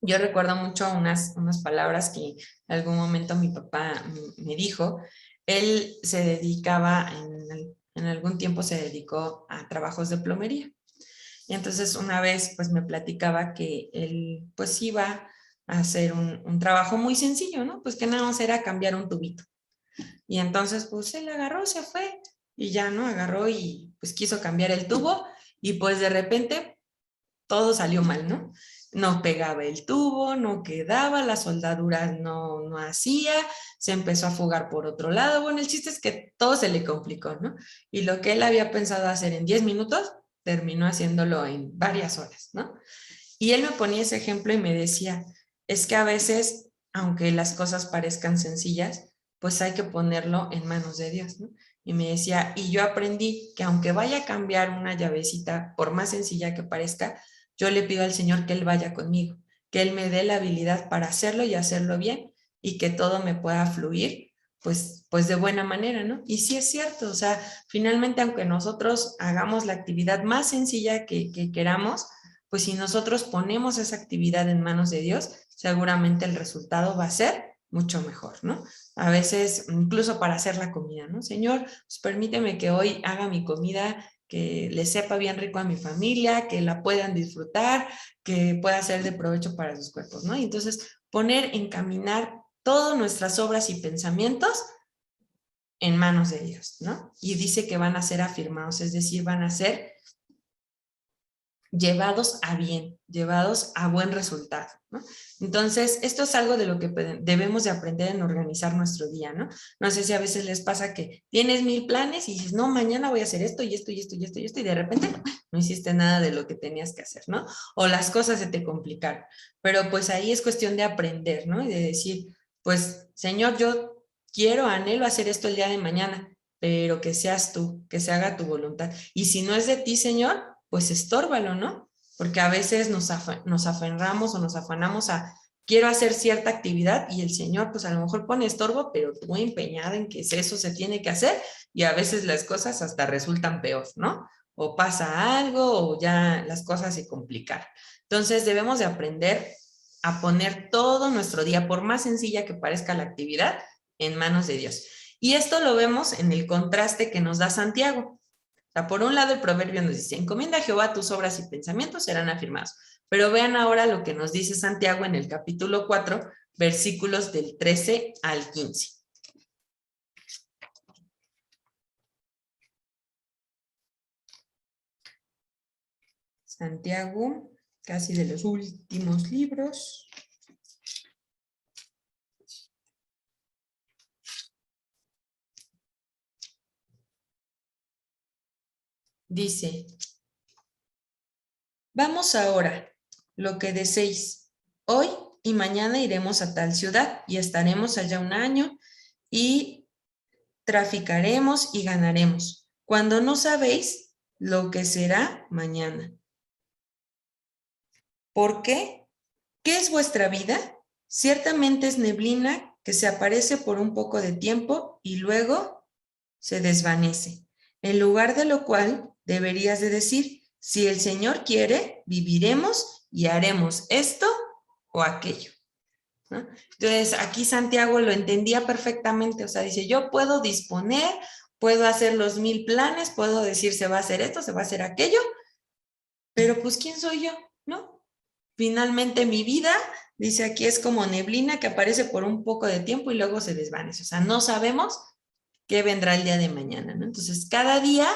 Yo recuerdo mucho unas palabras que en algún momento mi papá me dijo. Él se dedicaba, en algún tiempo se dedicó a trabajos de plomería. Y entonces una vez pues me platicaba que él pues iba a hacer un trabajo muy sencillo, ¿no? Pues que nada más era cambiar un tubito. Y entonces pues él agarró, se fue y ya, ¿no? Agarró y pues quiso cambiar el tubo y pues de repente todo salió mal, ¿no? No pegaba el tubo, no quedaba, la soldadura no hacía, se empezó a fugar por otro lado. Bueno, el chiste es que todo se le complicó, ¿no? Y lo que él había pensado hacer en 10 minutos, terminó haciéndolo en varias horas, ¿no? Y él me ponía ese ejemplo y me decía, es que a veces, aunque las cosas parezcan sencillas, pues hay que ponerlo en manos de Dios, ¿no? Y me decía, y yo aprendí que aunque vaya a cambiar una llavecita, por más sencilla que parezca, yo le pido al Señor que Él vaya conmigo, que Él me dé la habilidad para hacerlo y hacerlo bien y que todo me pueda fluir, pues de buena manera, ¿no? Y sí es cierto, o sea, finalmente aunque nosotros hagamos la actividad más sencilla que queramos, pues si nosotros ponemos esa actividad en manos de Dios, seguramente el resultado va a ser mucho mejor, ¿no? A veces, incluso para hacer la comida, ¿no? Señor, pues permíteme que hoy haga mi comida, que le sepa bien rico a mi familia, que la puedan disfrutar, que pueda ser de provecho para sus cuerpos, ¿no? Y entonces, encaminar todas nuestras obras y pensamientos en manos de Dios, ¿no? Y dice que van a ser afirmados, es decir, van a ser llevados a bien, llevados a buen resultado, ¿no? Entonces, esto es algo de lo que debemos de aprender en organizar nuestro día, ¿no? No sé si a veces les pasa que tienes 1000 planes y dices, no, mañana voy a hacer esto y esto y esto y esto y esto, y de repente no hiciste nada de lo que tenías que hacer, ¿no? O las cosas se te complicaron. Pero pues ahí es cuestión de aprender, ¿no? Y de decir, pues, Señor, yo quiero, anhelo hacer esto el día de mañana, pero que seas tú, que se haga tu voluntad. Y si no es de ti, Señor, pues estórbalo, ¿no? Porque a veces nos aferramos o nos afanamos a, quiero hacer cierta actividad y el Señor pues a lo mejor pone estorbo, pero tú empeñada en que eso se tiene que hacer y a veces las cosas hasta resultan peor, ¿no? O pasa algo o ya las cosas se complican. Entonces debemos de aprender a poner todo nuestro día, por más sencilla que parezca la actividad, en manos de Dios. Y esto lo vemos en el contraste que nos da Santiago. O sea, por un lado el proverbio nos dice, encomienda a Jehová tus obras y pensamientos serán afirmados. Pero vean ahora lo que nos dice Santiago en el capítulo 4, versículos del 13 al 15. Santiago, casi de los últimos libros. Dice, vamos ahora, lo que deseéis. Hoy y mañana iremos a tal ciudad y estaremos allá un año y traficaremos y ganaremos. cuando no sabéis lo que será mañana. ¿Por qué? ¿Qué es vuestra vida? Ciertamente es neblina que se aparece por un poco de tiempo y luego se desvanece. En lugar de lo cual deberías de decir, si el Señor quiere, viviremos y haremos esto o aquello, ¿no? Entonces, aquí Santiago lo entendía perfectamente, o sea, dice, yo puedo disponer, puedo hacer los 1000 planes, puedo decir, se va a hacer esto, se va a hacer aquello, pero pues, ¿quién soy yo? ¿No? Finalmente mi vida, dice aquí, es como neblina que aparece por un poco de tiempo y luego se desvanece, o sea, no sabemos qué vendrá el día de mañana, ¿no? Entonces, cada día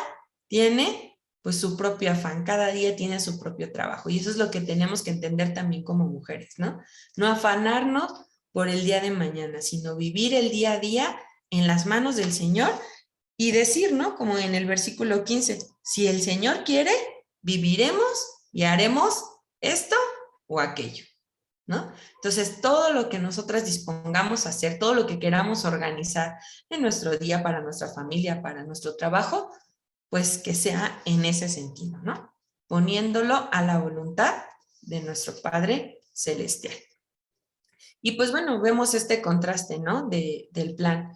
tiene pues su propio afán, cada día tiene su propio trabajo y eso es lo que tenemos que entender también como mujeres, ¿no? No afanarnos por el día de mañana, sino vivir el día a día en las manos del Señor y decir, ¿no? Como en el versículo 15, si el Señor quiere, viviremos y haremos esto o aquello, ¿no? Entonces, todo lo que nosotras dispongamos a hacer, todo lo que queramos organizar en nuestro día, para nuestra familia, para nuestro trabajo, pues que sea en ese sentido, ¿no? Poniéndolo a la voluntad de nuestro Padre Celestial. Y pues bueno, vemos este contraste, ¿no? Del plan.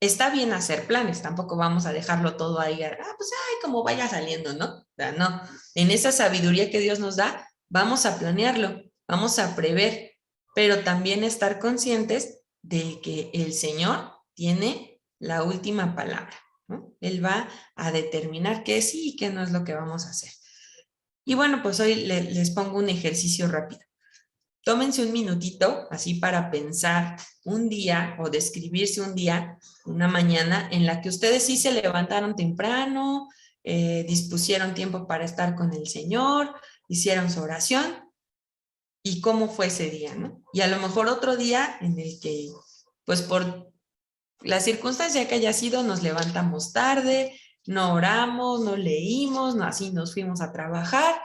Está bien hacer planes, tampoco vamos a dejarlo todo ahí, pues ay, como vaya saliendo, ¿no? O sea, no, en esa sabiduría que Dios nos da, vamos a planearlo, vamos a prever, pero también estar conscientes de que el Señor tiene la última palabra, ¿no? Él va a determinar qué sí y qué no es lo que vamos a hacer. Y bueno, pues hoy les pongo un ejercicio rápido. Tómense un minutito así para pensar un día o describirse un día, una mañana en la que ustedes sí se levantaron temprano, dispusieron tiempo para estar con el Señor, hicieron su oración y cómo fue ese día, ¿no? Y a lo mejor otro día en el que, pues por la circunstancia que haya sido, nos levantamos tarde, no oramos, no leímos, no, así nos fuimos a trabajar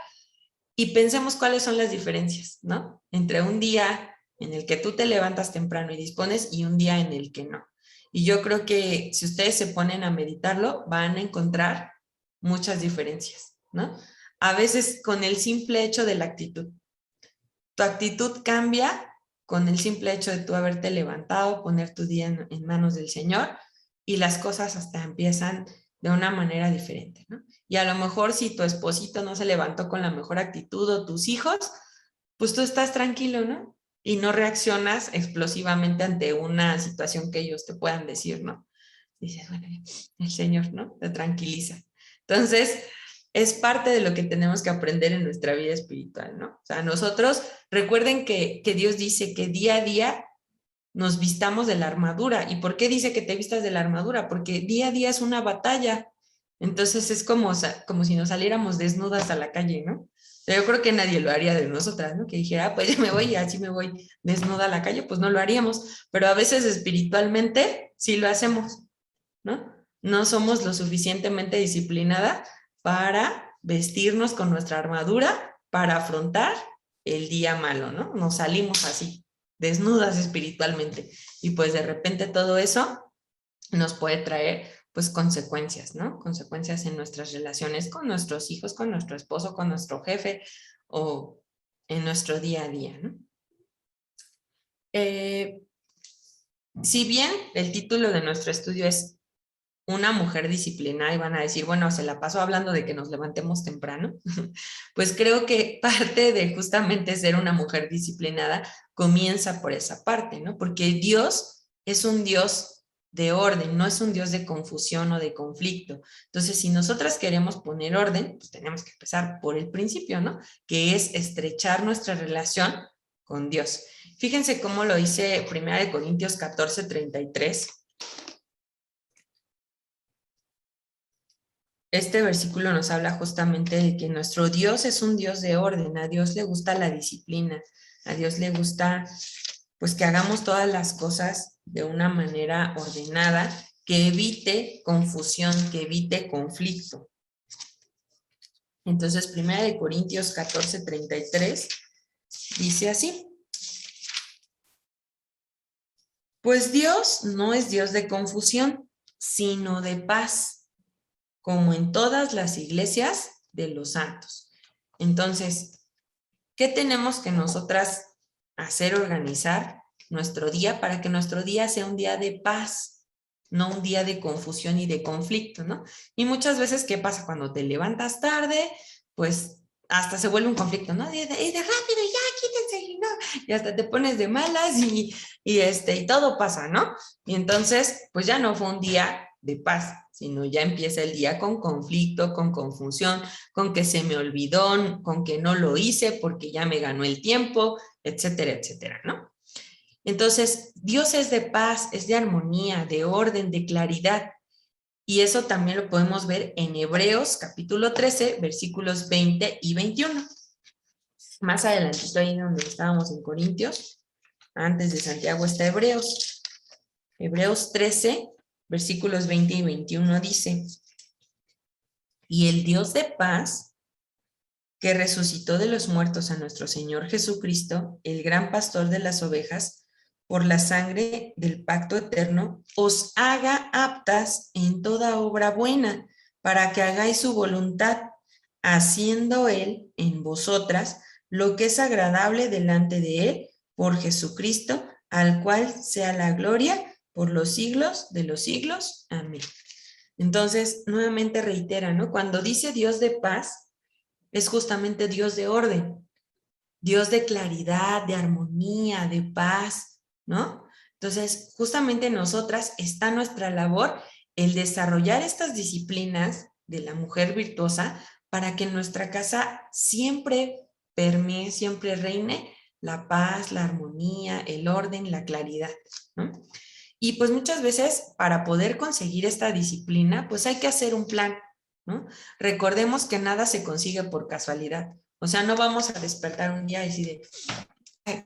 y pensemos cuáles son las diferencias, ¿no? Entre un día en el que tú te levantas temprano y dispones y un día en el que no. Y yo creo que si ustedes se ponen a meditarlo, van a encontrar muchas diferencias, ¿no? A veces con el simple hecho de la actitud. Tu actitud cambia con el simple hecho de tú haberte levantado, poner tu día en manos del Señor y las cosas hasta empiezan de una manera diferente, ¿no? Y a lo mejor si tu esposito no se levantó con la mejor actitud o tus hijos, pues tú estás tranquilo, ¿no? Y no reaccionas explosivamente ante una situación que ellos te puedan decir, ¿no? Dices, bueno, el Señor, ¿no? Te tranquiliza. Entonces, es parte de lo que tenemos que aprender en nuestra vida espiritual, ¿no? O sea, nosotros, recuerden que Dios dice que día a día nos vistamos de la armadura. ¿Y por qué dice que te vistas de la armadura? Porque día a día es una batalla. Entonces es como, como si nos saliéramos desnudas a la calle, ¿no? Yo creo que nadie lo haría de nosotras, ¿no? Que dijera, pues ya me voy y así me voy desnuda a la calle, pues no lo haríamos, pero a veces espiritualmente sí lo hacemos, ¿no? No somos lo suficientemente disciplinadas para vestirnos con nuestra armadura para afrontar el día malo, ¿no? Nos salimos así, desnudas espiritualmente. Y pues de repente todo eso nos puede traer pues consecuencias, ¿no? Consecuencias en nuestras relaciones con nuestros hijos, con nuestro esposo, con nuestro jefe o en nuestro día a día, ¿no? Si bien el título de nuestro estudio es Una mujer disciplinada y van a decir, bueno, se la pasó hablando de que nos levantemos temprano, pues creo que parte de justamente ser una mujer disciplinada comienza por esa parte, ¿no? Porque Dios es un Dios de orden, no es un Dios de confusión o de conflicto. Entonces, si nosotras queremos poner orden, pues tenemos que empezar por el principio, ¿no? Que es estrechar nuestra relación con Dios. Fíjense cómo lo dice 1 Corintios 14:33. Este versículo nos habla justamente de que nuestro Dios es un Dios de orden, a Dios le gusta la disciplina, a Dios le gusta pues que hagamos todas las cosas de una manera ordenada, que evite confusión, que evite conflicto. Entonces, 1 Corintios 14:33 dice así: pues Dios no es Dios de confusión, sino de paz, como en todas las iglesias de los santos. Entonces, ¿qué tenemos que nosotras hacer, organizar nuestro día para que nuestro día sea un día de paz, no un día de confusión y de conflicto, ¿no? Y muchas veces, ¿qué pasa? Cuando te levantas tarde, pues hasta se vuelve un conflicto, ¿no? De rápido, ya, quítense, ¿no? Y hasta te pones de malas y todo pasa, ¿no? Y entonces, pues ya no fue un día de paz, sino ya empieza el día con conflicto, con confusión, con que se me olvidó, con que no lo hice porque ya me ganó el tiempo, etcétera, etcétera, ¿no? Entonces, Dios es de paz, es de armonía, de orden, de claridad. Y eso también lo podemos ver en Hebreos capítulo 13, versículos 20 y 21. Más adelantito ahí donde estábamos en Corintios, antes de Santiago está Hebreos. Hebreos 13, versículos 20 y 21 dice: y el Dios de paz, que resucitó de los muertos a nuestro Señor Jesucristo, el gran pastor de las ovejas, por la sangre del pacto eterno, os haga aptas en toda obra buena, para que hagáis su voluntad, haciendo Él en vosotras lo que es agradable delante de Él, por Jesucristo, al cual sea la gloria por los siglos de los siglos. Amén. Entonces, nuevamente reitera, ¿no? Cuando dice Dios de paz, es justamente Dios de orden, Dios de claridad, de armonía, de paz, ¿no? Entonces, justamente nosotras está nuestra labor el desarrollar estas disciplinas de la mujer virtuosa para que en nuestra casa siempre permee, siempre reine la paz, la armonía, el orden, la claridad, ¿no? Y pues muchas veces para poder conseguir esta disciplina, pues hay que hacer un plan, ¿no? Recordemos que nada se consigue por casualidad. O sea, no vamos a despertar un día y decir,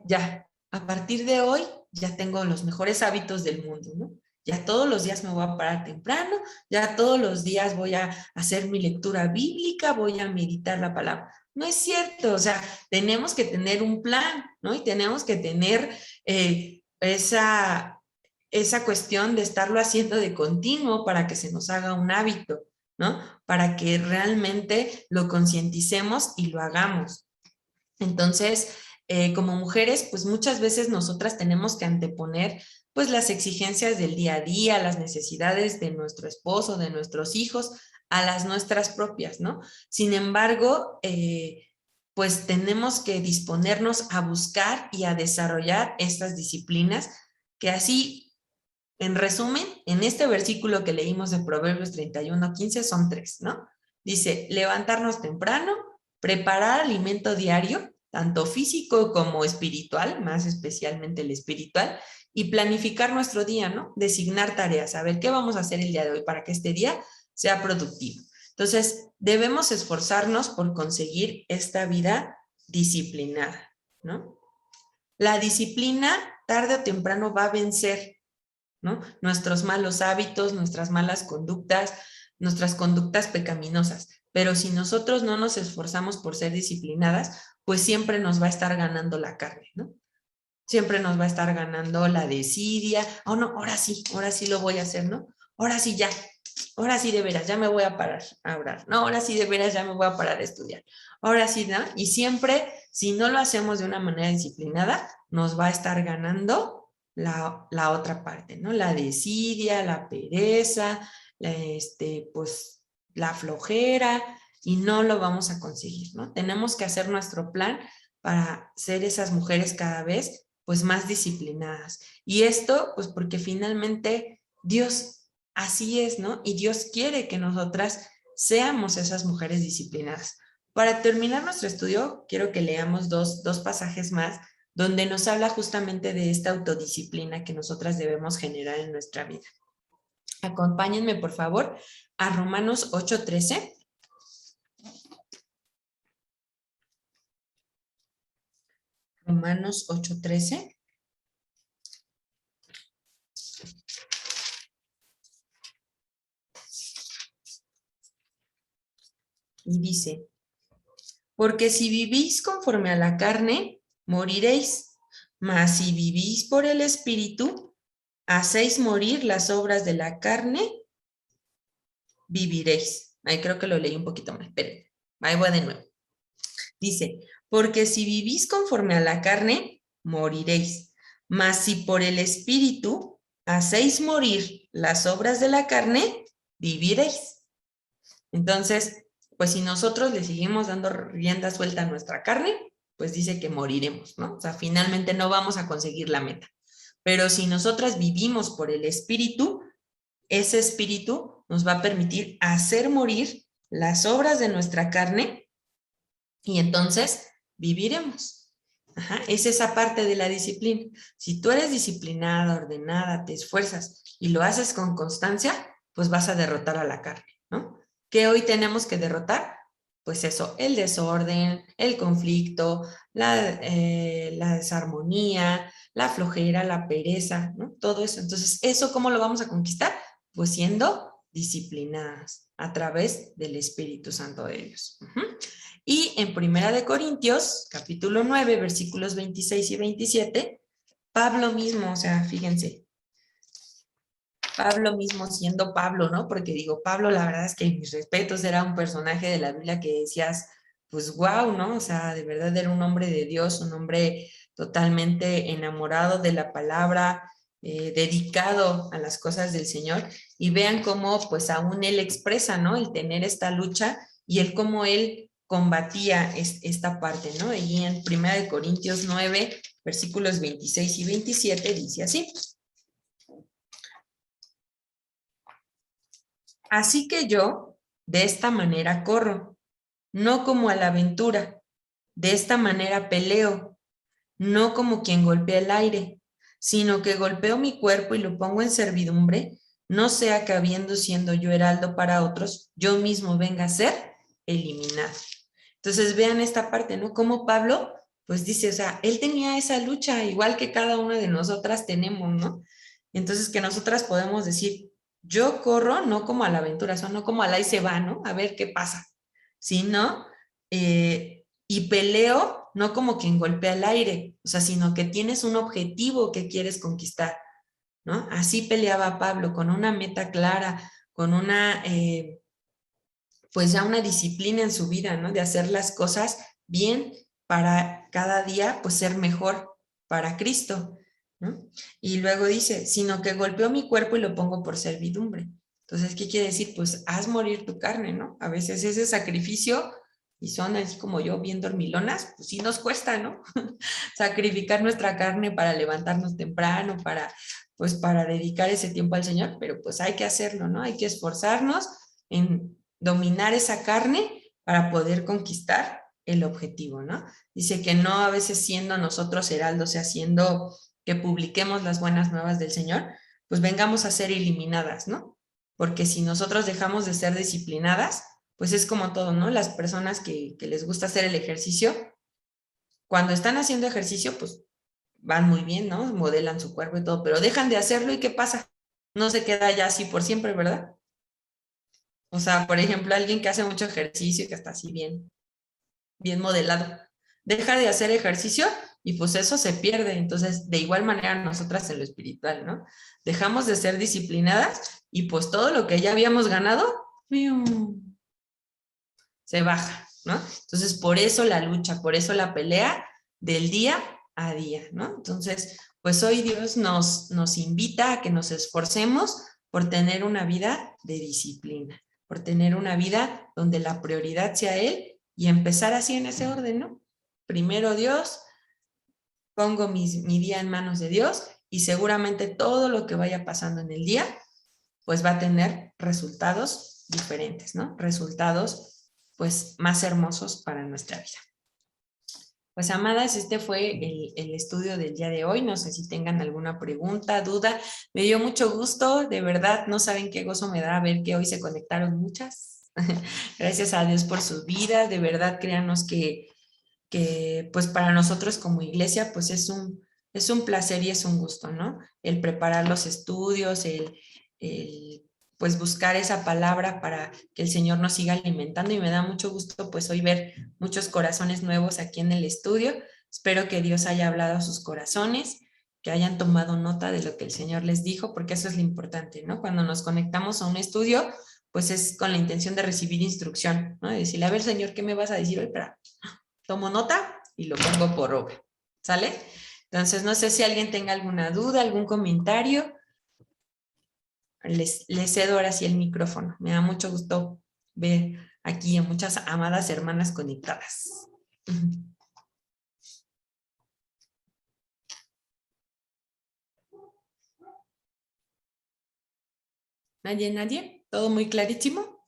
ya, a partir de hoy ya tengo los mejores hábitos del mundo, ¿no? Ya todos los días me voy a parar temprano, ya todos los días voy a hacer mi lectura bíblica, voy a meditar la palabra. No es cierto, o sea, tenemos que tener un plan, ¿no? Y tenemos que tener esa cuestión de estarlo haciendo de continuo para que se nos haga un hábito, ¿no? Para que realmente lo concienticemos y lo hagamos. Entonces, como mujeres, pues muchas veces nosotras tenemos que anteponer pues las exigencias del día a día, las necesidades de nuestro esposo, de nuestros hijos, a las nuestras propias, ¿no? Sin embargo, pues tenemos que disponernos a buscar y a desarrollar estas disciplinas que así, en resumen, en este versículo que leímos de Proverbios 31:15 son 3, ¿no? Dice, levantarnos temprano, preparar alimento diario, tanto físico como espiritual, más especialmente el espiritual, y planificar nuestro día, ¿no? Designar tareas, saber qué vamos a hacer el día de hoy para que este día sea productivo. Entonces, debemos esforzarnos por conseguir esta vida disciplinada, ¿no? La disciplina tarde o temprano va a vencer, ¿no? Nuestros malos hábitos, nuestras malas conductas, nuestras conductas pecaminosas. Pero si nosotros no nos esforzamos por ser disciplinadas, pues siempre nos va a estar ganando la carne, ¿no? Siempre nos va a estar ganando la desidia. Oh, no, ahora sí lo voy a hacer, ¿no? Ahora sí ya, ahora sí de veras, ya me voy a parar a orar. No, ahora sí de veras, ya me voy a parar a estudiar. Ahora sí, ¿no? Y siempre, si no lo hacemos de una manera disciplinada, nos va a estar ganando la otra parte, ¿no? La desidia, la pereza, pues la flojera, y no lo vamos a conseguir, ¿no? Tenemos que hacer nuestro plan para ser esas mujeres cada vez pues más disciplinadas. Y esto pues porque finalmente Dios así es, ¿no? Y Dios quiere que nosotras seamos esas mujeres disciplinadas. Para terminar nuestro estudio, quiero que leamos dos pasajes más donde nos habla justamente de esta autodisciplina que nosotras debemos generar en nuestra vida. Acompáñenme, por favor, a Romanos 8:13. Romanos 8:13. Y dice, porque si vivís conforme a la carne, moriréis, mas si vivís por el Espíritu, hacéis morir las obras de la carne, viviréis. Ahí creo que lo leí un poquito mal, pero ahí voy de nuevo. Dice, porque si vivís conforme a la carne, moriréis. Mas si por el Espíritu hacéis morir las obras de la carne, viviréis. Entonces, pues si nosotros le seguimos dando rienda suelta a nuestra carne, pues dice que moriremos, ¿no? O sea, finalmente no vamos a conseguir la meta. Pero si nosotras vivimos por el Espíritu, ese Espíritu nos va a permitir hacer morir las obras de nuestra carne y entonces viviremos. Ajá, es esa parte de la disciplina. Si tú eres disciplinada, ordenada, te esfuerzas y lo haces con constancia, pues vas a derrotar a la carne, ¿no? ¿Qué hoy tenemos que derrotar? Pues eso, el desorden, el conflicto, la desarmonía, la flojera, la pereza, ¿no? Todo eso. Entonces, ¿eso cómo lo vamos a conquistar? Pues siendo disciplinadas a través del Espíritu Santo de Dios. Y en Primera de Corintios, capítulo 9, versículos 26 y 27, Pablo mismo, o sea, fíjense, Pablo mismo siendo Pablo, ¿no? Porque digo, Pablo, la verdad es que mis respetos, era un personaje de la Biblia que decías, pues wow, ¿no? O sea, de verdad era un hombre de Dios, un hombre totalmente enamorado de la palabra, dedicado a las cosas del Señor. Y vean cómo, pues aún él expresa, ¿no? El tener esta lucha y el cómo él combatía esta parte, ¿no? Y en 1 Corintios 9, versículos 26 y 27 dice así. Así que yo de esta manera corro, no como a la aventura, de esta manera peleo, no como quien golpea el aire, sino que golpeo mi cuerpo y lo pongo en servidumbre, no sea que habiendo siendo yo heraldo para otros, yo mismo venga a ser eliminado. Entonces vean esta parte, ¿no? Como Pablo, pues dice, o sea, él tenía esa lucha, igual que cada una de nosotras tenemos, ¿no? Entonces que nosotras podemos decir, yo corro no como a la aventura, o sea, no como a la y se va, ¿no? A ver qué pasa, sino, y peleo no como quien golpea el aire, o sea, sino que tienes un objetivo que quieres conquistar, ¿no? Así peleaba Pablo, con una meta clara, con una, pues ya una disciplina en su vida, ¿no? De hacer las cosas bien para cada día, pues ser mejor para Cristo, ¿no? Y luego dice, sino que golpeo mi cuerpo y lo pongo por servidumbre. Entonces, ¿qué quiere decir? Pues haz morir tu carne, ¿no? A veces ese sacrificio, y son así como yo, bien dormilonas, pues sí nos cuesta, ¿no? Sacrificar nuestra carne para levantarnos temprano, pues para dedicar ese tiempo al Señor, pero pues hay que hacerlo, ¿no? Hay que esforzarnos en dominar esa carne para poder conquistar el objetivo, ¿no? Dice que no a veces siendo nosotros heraldos, o sea, haciendo que publiquemos las buenas nuevas del Señor, pues vengamos a ser eliminadas, ¿no? Porque si nosotros dejamos de ser disciplinadas, pues es como todo, ¿no? Las personas que les gusta hacer el ejercicio, cuando están haciendo ejercicio, pues van muy bien, ¿no? Modelan su cuerpo y todo, pero dejan de hacerlo y ¿qué pasa? No se queda ya así por siempre, ¿verdad? O sea, por ejemplo, alguien que hace mucho ejercicio y que está así bien, bien modelado, deja de hacer ejercicio y pues eso se pierde. Entonces, de igual manera nosotras en lo espiritual, ¿no? Dejamos de ser disciplinadas y pues todo lo que ya habíamos ganado, se baja, ¿no? Entonces, por eso la lucha, por eso la pelea del día a día, ¿no? Entonces, pues hoy Dios nos invita a que nos esforcemos por tener una vida de disciplina, por tener una vida donde la prioridad sea Él y empezar así en ese orden, ¿no? Primero Dios, pongo mi día en manos de Dios y seguramente todo lo que vaya pasando en el día, pues va a tener resultados diferentes, ¿no? Resultados pues más hermosos para nuestra vida. Pues amadas, este fue el estudio del día de hoy. No sé si tengan alguna pregunta, duda. Me dio mucho gusto, de verdad, no saben qué gozo me da ver que hoy se conectaron muchas. Gracias a Dios por sus vidas, de verdad, créanos que pues para nosotros como iglesia pues es un placer y es un gusto, ¿no? El preparar los estudios, el pues buscar esa palabra para que el Señor nos siga alimentando y me da mucho gusto pues hoy ver muchos corazones nuevos aquí en el estudio. Espero que Dios haya hablado a sus corazones, que hayan tomado nota de lo que el Señor les dijo, porque eso es lo importante, ¿no? Cuando nos conectamos a un estudio, pues es con la intención de recibir instrucción, ¿no? De decirle, a ver, Señor, ¿qué me vas a decir hoy? Pero tomo nota y lo pongo por obra, ¿sale? Entonces, no sé si alguien tenga alguna duda, algún comentario. Les cedo ahora sí el micrófono. Me da mucho gusto ver aquí a muchas amadas hermanas conectadas. ¿Nadie, nadie? ¿Todo muy clarísimo?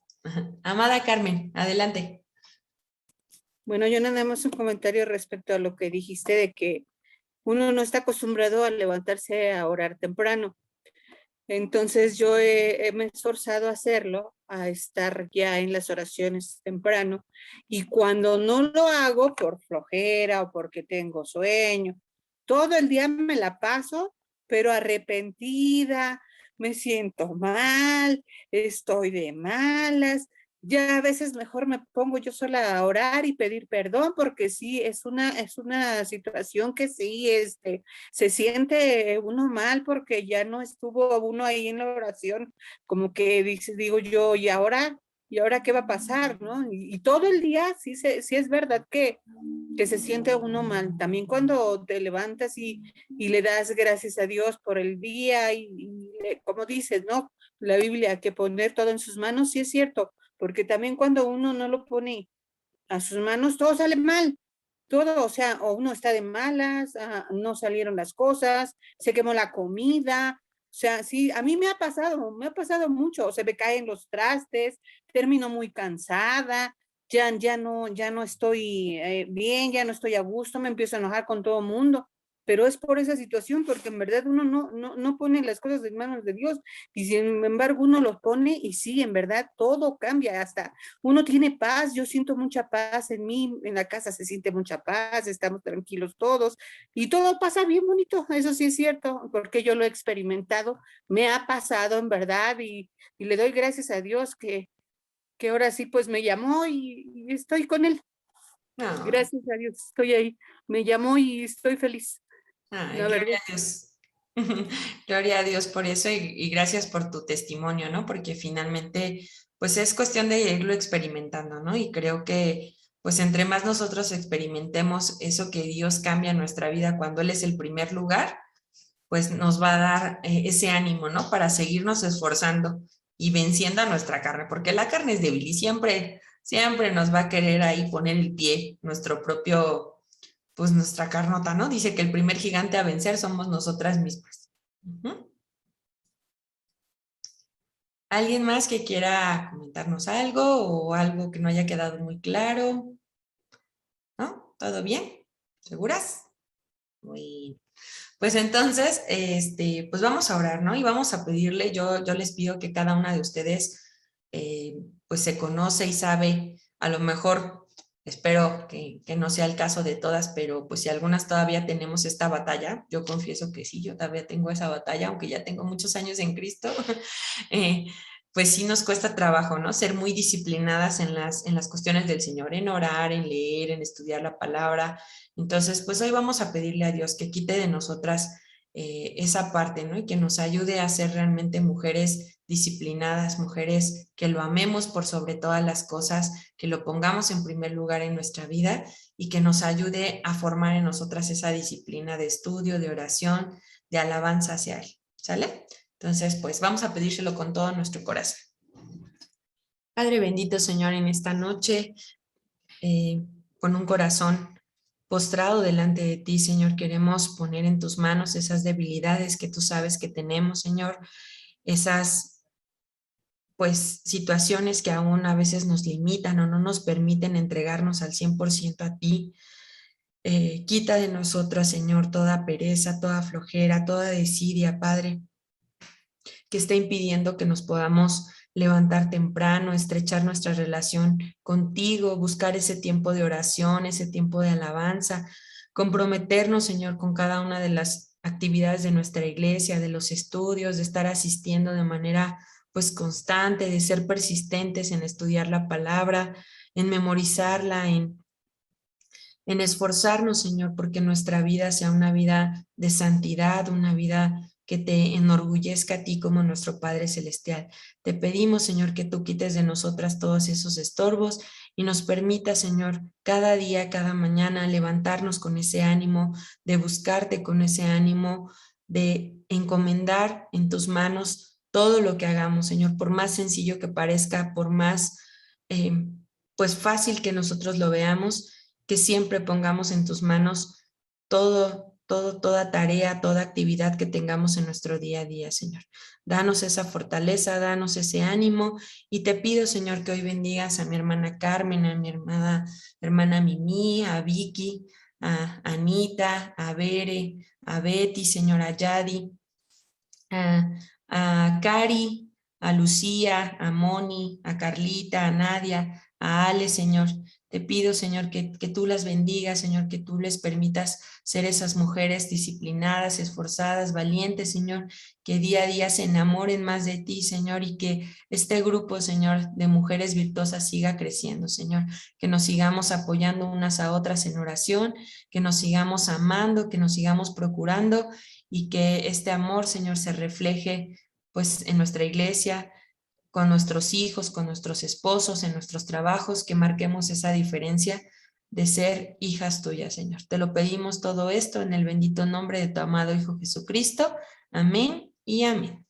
Amada Carmen, adelante. Bueno, yo nada más un comentario respecto a lo que dijiste de que uno no está acostumbrado a levantarse a orar temprano. Entonces yo me he esforzado a hacerlo, a estar ya en las oraciones temprano. Y cuando no lo hago por flojera o porque tengo sueño, todo el día me la paso, pero arrepentida, me siento mal, estoy de malas. Ya a veces mejor me pongo yo sola a orar y pedir perdón, porque sí, es una situación que sí, se siente uno mal porque ya no estuvo uno ahí en la oración, como que digo yo, ¿y ahora qué va a pasar? ¿No? Y todo el día sí es verdad que se siente uno mal. También cuando te levantas y le das gracias a Dios por el día como dices, ¿no? La Biblia, que poner todo en sus manos, sí es cierto, porque también cuando uno no lo pone a sus manos, todo sale mal. Todo, o sea, o uno está de malas, no salieron las cosas, se quemó la comida. O sea, sí, a mí me ha pasado mucho. Se me caen los trastes, termino muy cansada, ya no estoy bien, ya no estoy a gusto, me empiezo a enojar con todo el mundo. Pero es por esa situación, porque en verdad uno no pone las cosas en manos de Dios, y sin embargo uno los pone, y sí, en verdad todo cambia, hasta uno tiene paz. Yo siento mucha paz en mí, en la casa se siente mucha paz, estamos tranquilos todos y todo pasa bien bonito. Eso sí es cierto, porque yo lo he experimentado, me ha pasado en verdad, y le doy gracias a Dios que ahora sí pues me llamó y estoy con él. No. Gracias a Dios, estoy ahí, me llamó y estoy feliz, Ay, la verdad. gloria a Dios. Gloria a Dios por eso y gracias por tu testimonio, ¿no? Porque finalmente, pues es cuestión de irlo experimentando, ¿no? Y creo que, pues entre más nosotros experimentemos eso que Dios cambia en nuestra vida cuando Él es el primer lugar, pues nos va a dar ese ánimo, ¿no? Para seguirnos esforzando y venciendo a nuestra carne, porque la carne es débil y siempre nos va a querer ahí poner el pie, nuestro propio pues nuestra carnota, ¿no? Dice que el primer gigante a vencer somos nosotras mismas. ¿Alguien más que quiera comentarnos algo o algo que no haya quedado muy claro? ¿No? ¿Todo bien? ¿Seguras? Muy. Pues entonces, pues vamos a orar, ¿no? Y vamos a pedirle, yo les pido que cada una de ustedes, pues se conoce y sabe, a lo mejor, espero que no sea el caso de todas, pero pues si algunas todavía tenemos esta batalla, yo confieso que sí, yo todavía tengo esa batalla, aunque ya tengo muchos años en Cristo, eh, pues sí nos cuesta trabajo, ¿no? Ser muy disciplinadas en las cuestiones del Señor, en orar, en leer, en estudiar la palabra. Entonces, pues hoy vamos a pedirle a Dios que quite de nosotras esa parte, ¿no? Y que nos ayude a ser realmente mujeres disciplinadas, mujeres que lo amemos por sobre todas las cosas, que lo pongamos en primer lugar en nuestra vida y que nos ayude a formar en nosotras esa disciplina de estudio, de oración, de alabanza hacia Él. ¿Sale? Entonces, pues vamos a pedírselo con todo nuestro corazón. Padre bendito, Señor, en esta noche, con un corazón postrado delante de ti, Señor, queremos poner en tus manos esas debilidades que tú sabes que tenemos, Señor, esas pues situaciones que aún a veces nos limitan o no nos permiten entregarnos al 100% a ti. Quita de nosotros, Señor, toda pereza, toda flojera, toda desidia, Padre, que está impidiendo que nos podamos levantar temprano, estrechar nuestra relación contigo, buscar ese tiempo de oración, ese tiempo de alabanza, comprometernos, Señor, con cada una de las actividades de nuestra iglesia, de los estudios, de estar asistiendo de manera pues constante, de ser persistentes en estudiar la palabra, en memorizarla, en esforzarnos, Señor, porque nuestra vida sea una vida de santidad, una vida que te enorgullezca a ti como nuestro Padre Celestial. Te pedimos, Señor, que tú quites de nosotras todos esos estorbos y nos permita, Señor, cada día, cada mañana levantarnos con ese ánimo, de buscarte con ese ánimo, de encomendar en tus manos todo lo que hagamos, Señor, por más sencillo que parezca, por más eh, pues fácil que nosotros lo veamos, que siempre pongamos en tus manos toda tarea, toda actividad que tengamos en nuestro día a día, Señor. Danos esa fortaleza, danos ese ánimo y te pido, Señor, que hoy bendigas a mi hermana Carmen, a mi hermana Mimi, a Vicky, a Anita, a Bere, a Betty, señora Yadi, a, a Cari, a Lucía, a Moni, a Carlita, a Nadia, a Ale, Señor. Te pido, Señor, que tú las bendigas, Señor, que tú les permitas ser esas mujeres disciplinadas, esforzadas, valientes, Señor, que día a día se enamoren más de ti, Señor, y que este grupo, Señor, de mujeres virtuosas siga creciendo, Señor, que nos sigamos apoyando unas a otras en oración, que nos sigamos amando, que nos sigamos procurando y que este amor, Señor, se refleje pues en nuestra iglesia, con nuestros hijos, con nuestros esposos, en nuestros trabajos, que marquemos esa diferencia de ser hijas tuyas, Señor. Te lo pedimos todo esto en el bendito nombre de tu amado Hijo Jesucristo. Amén y amén.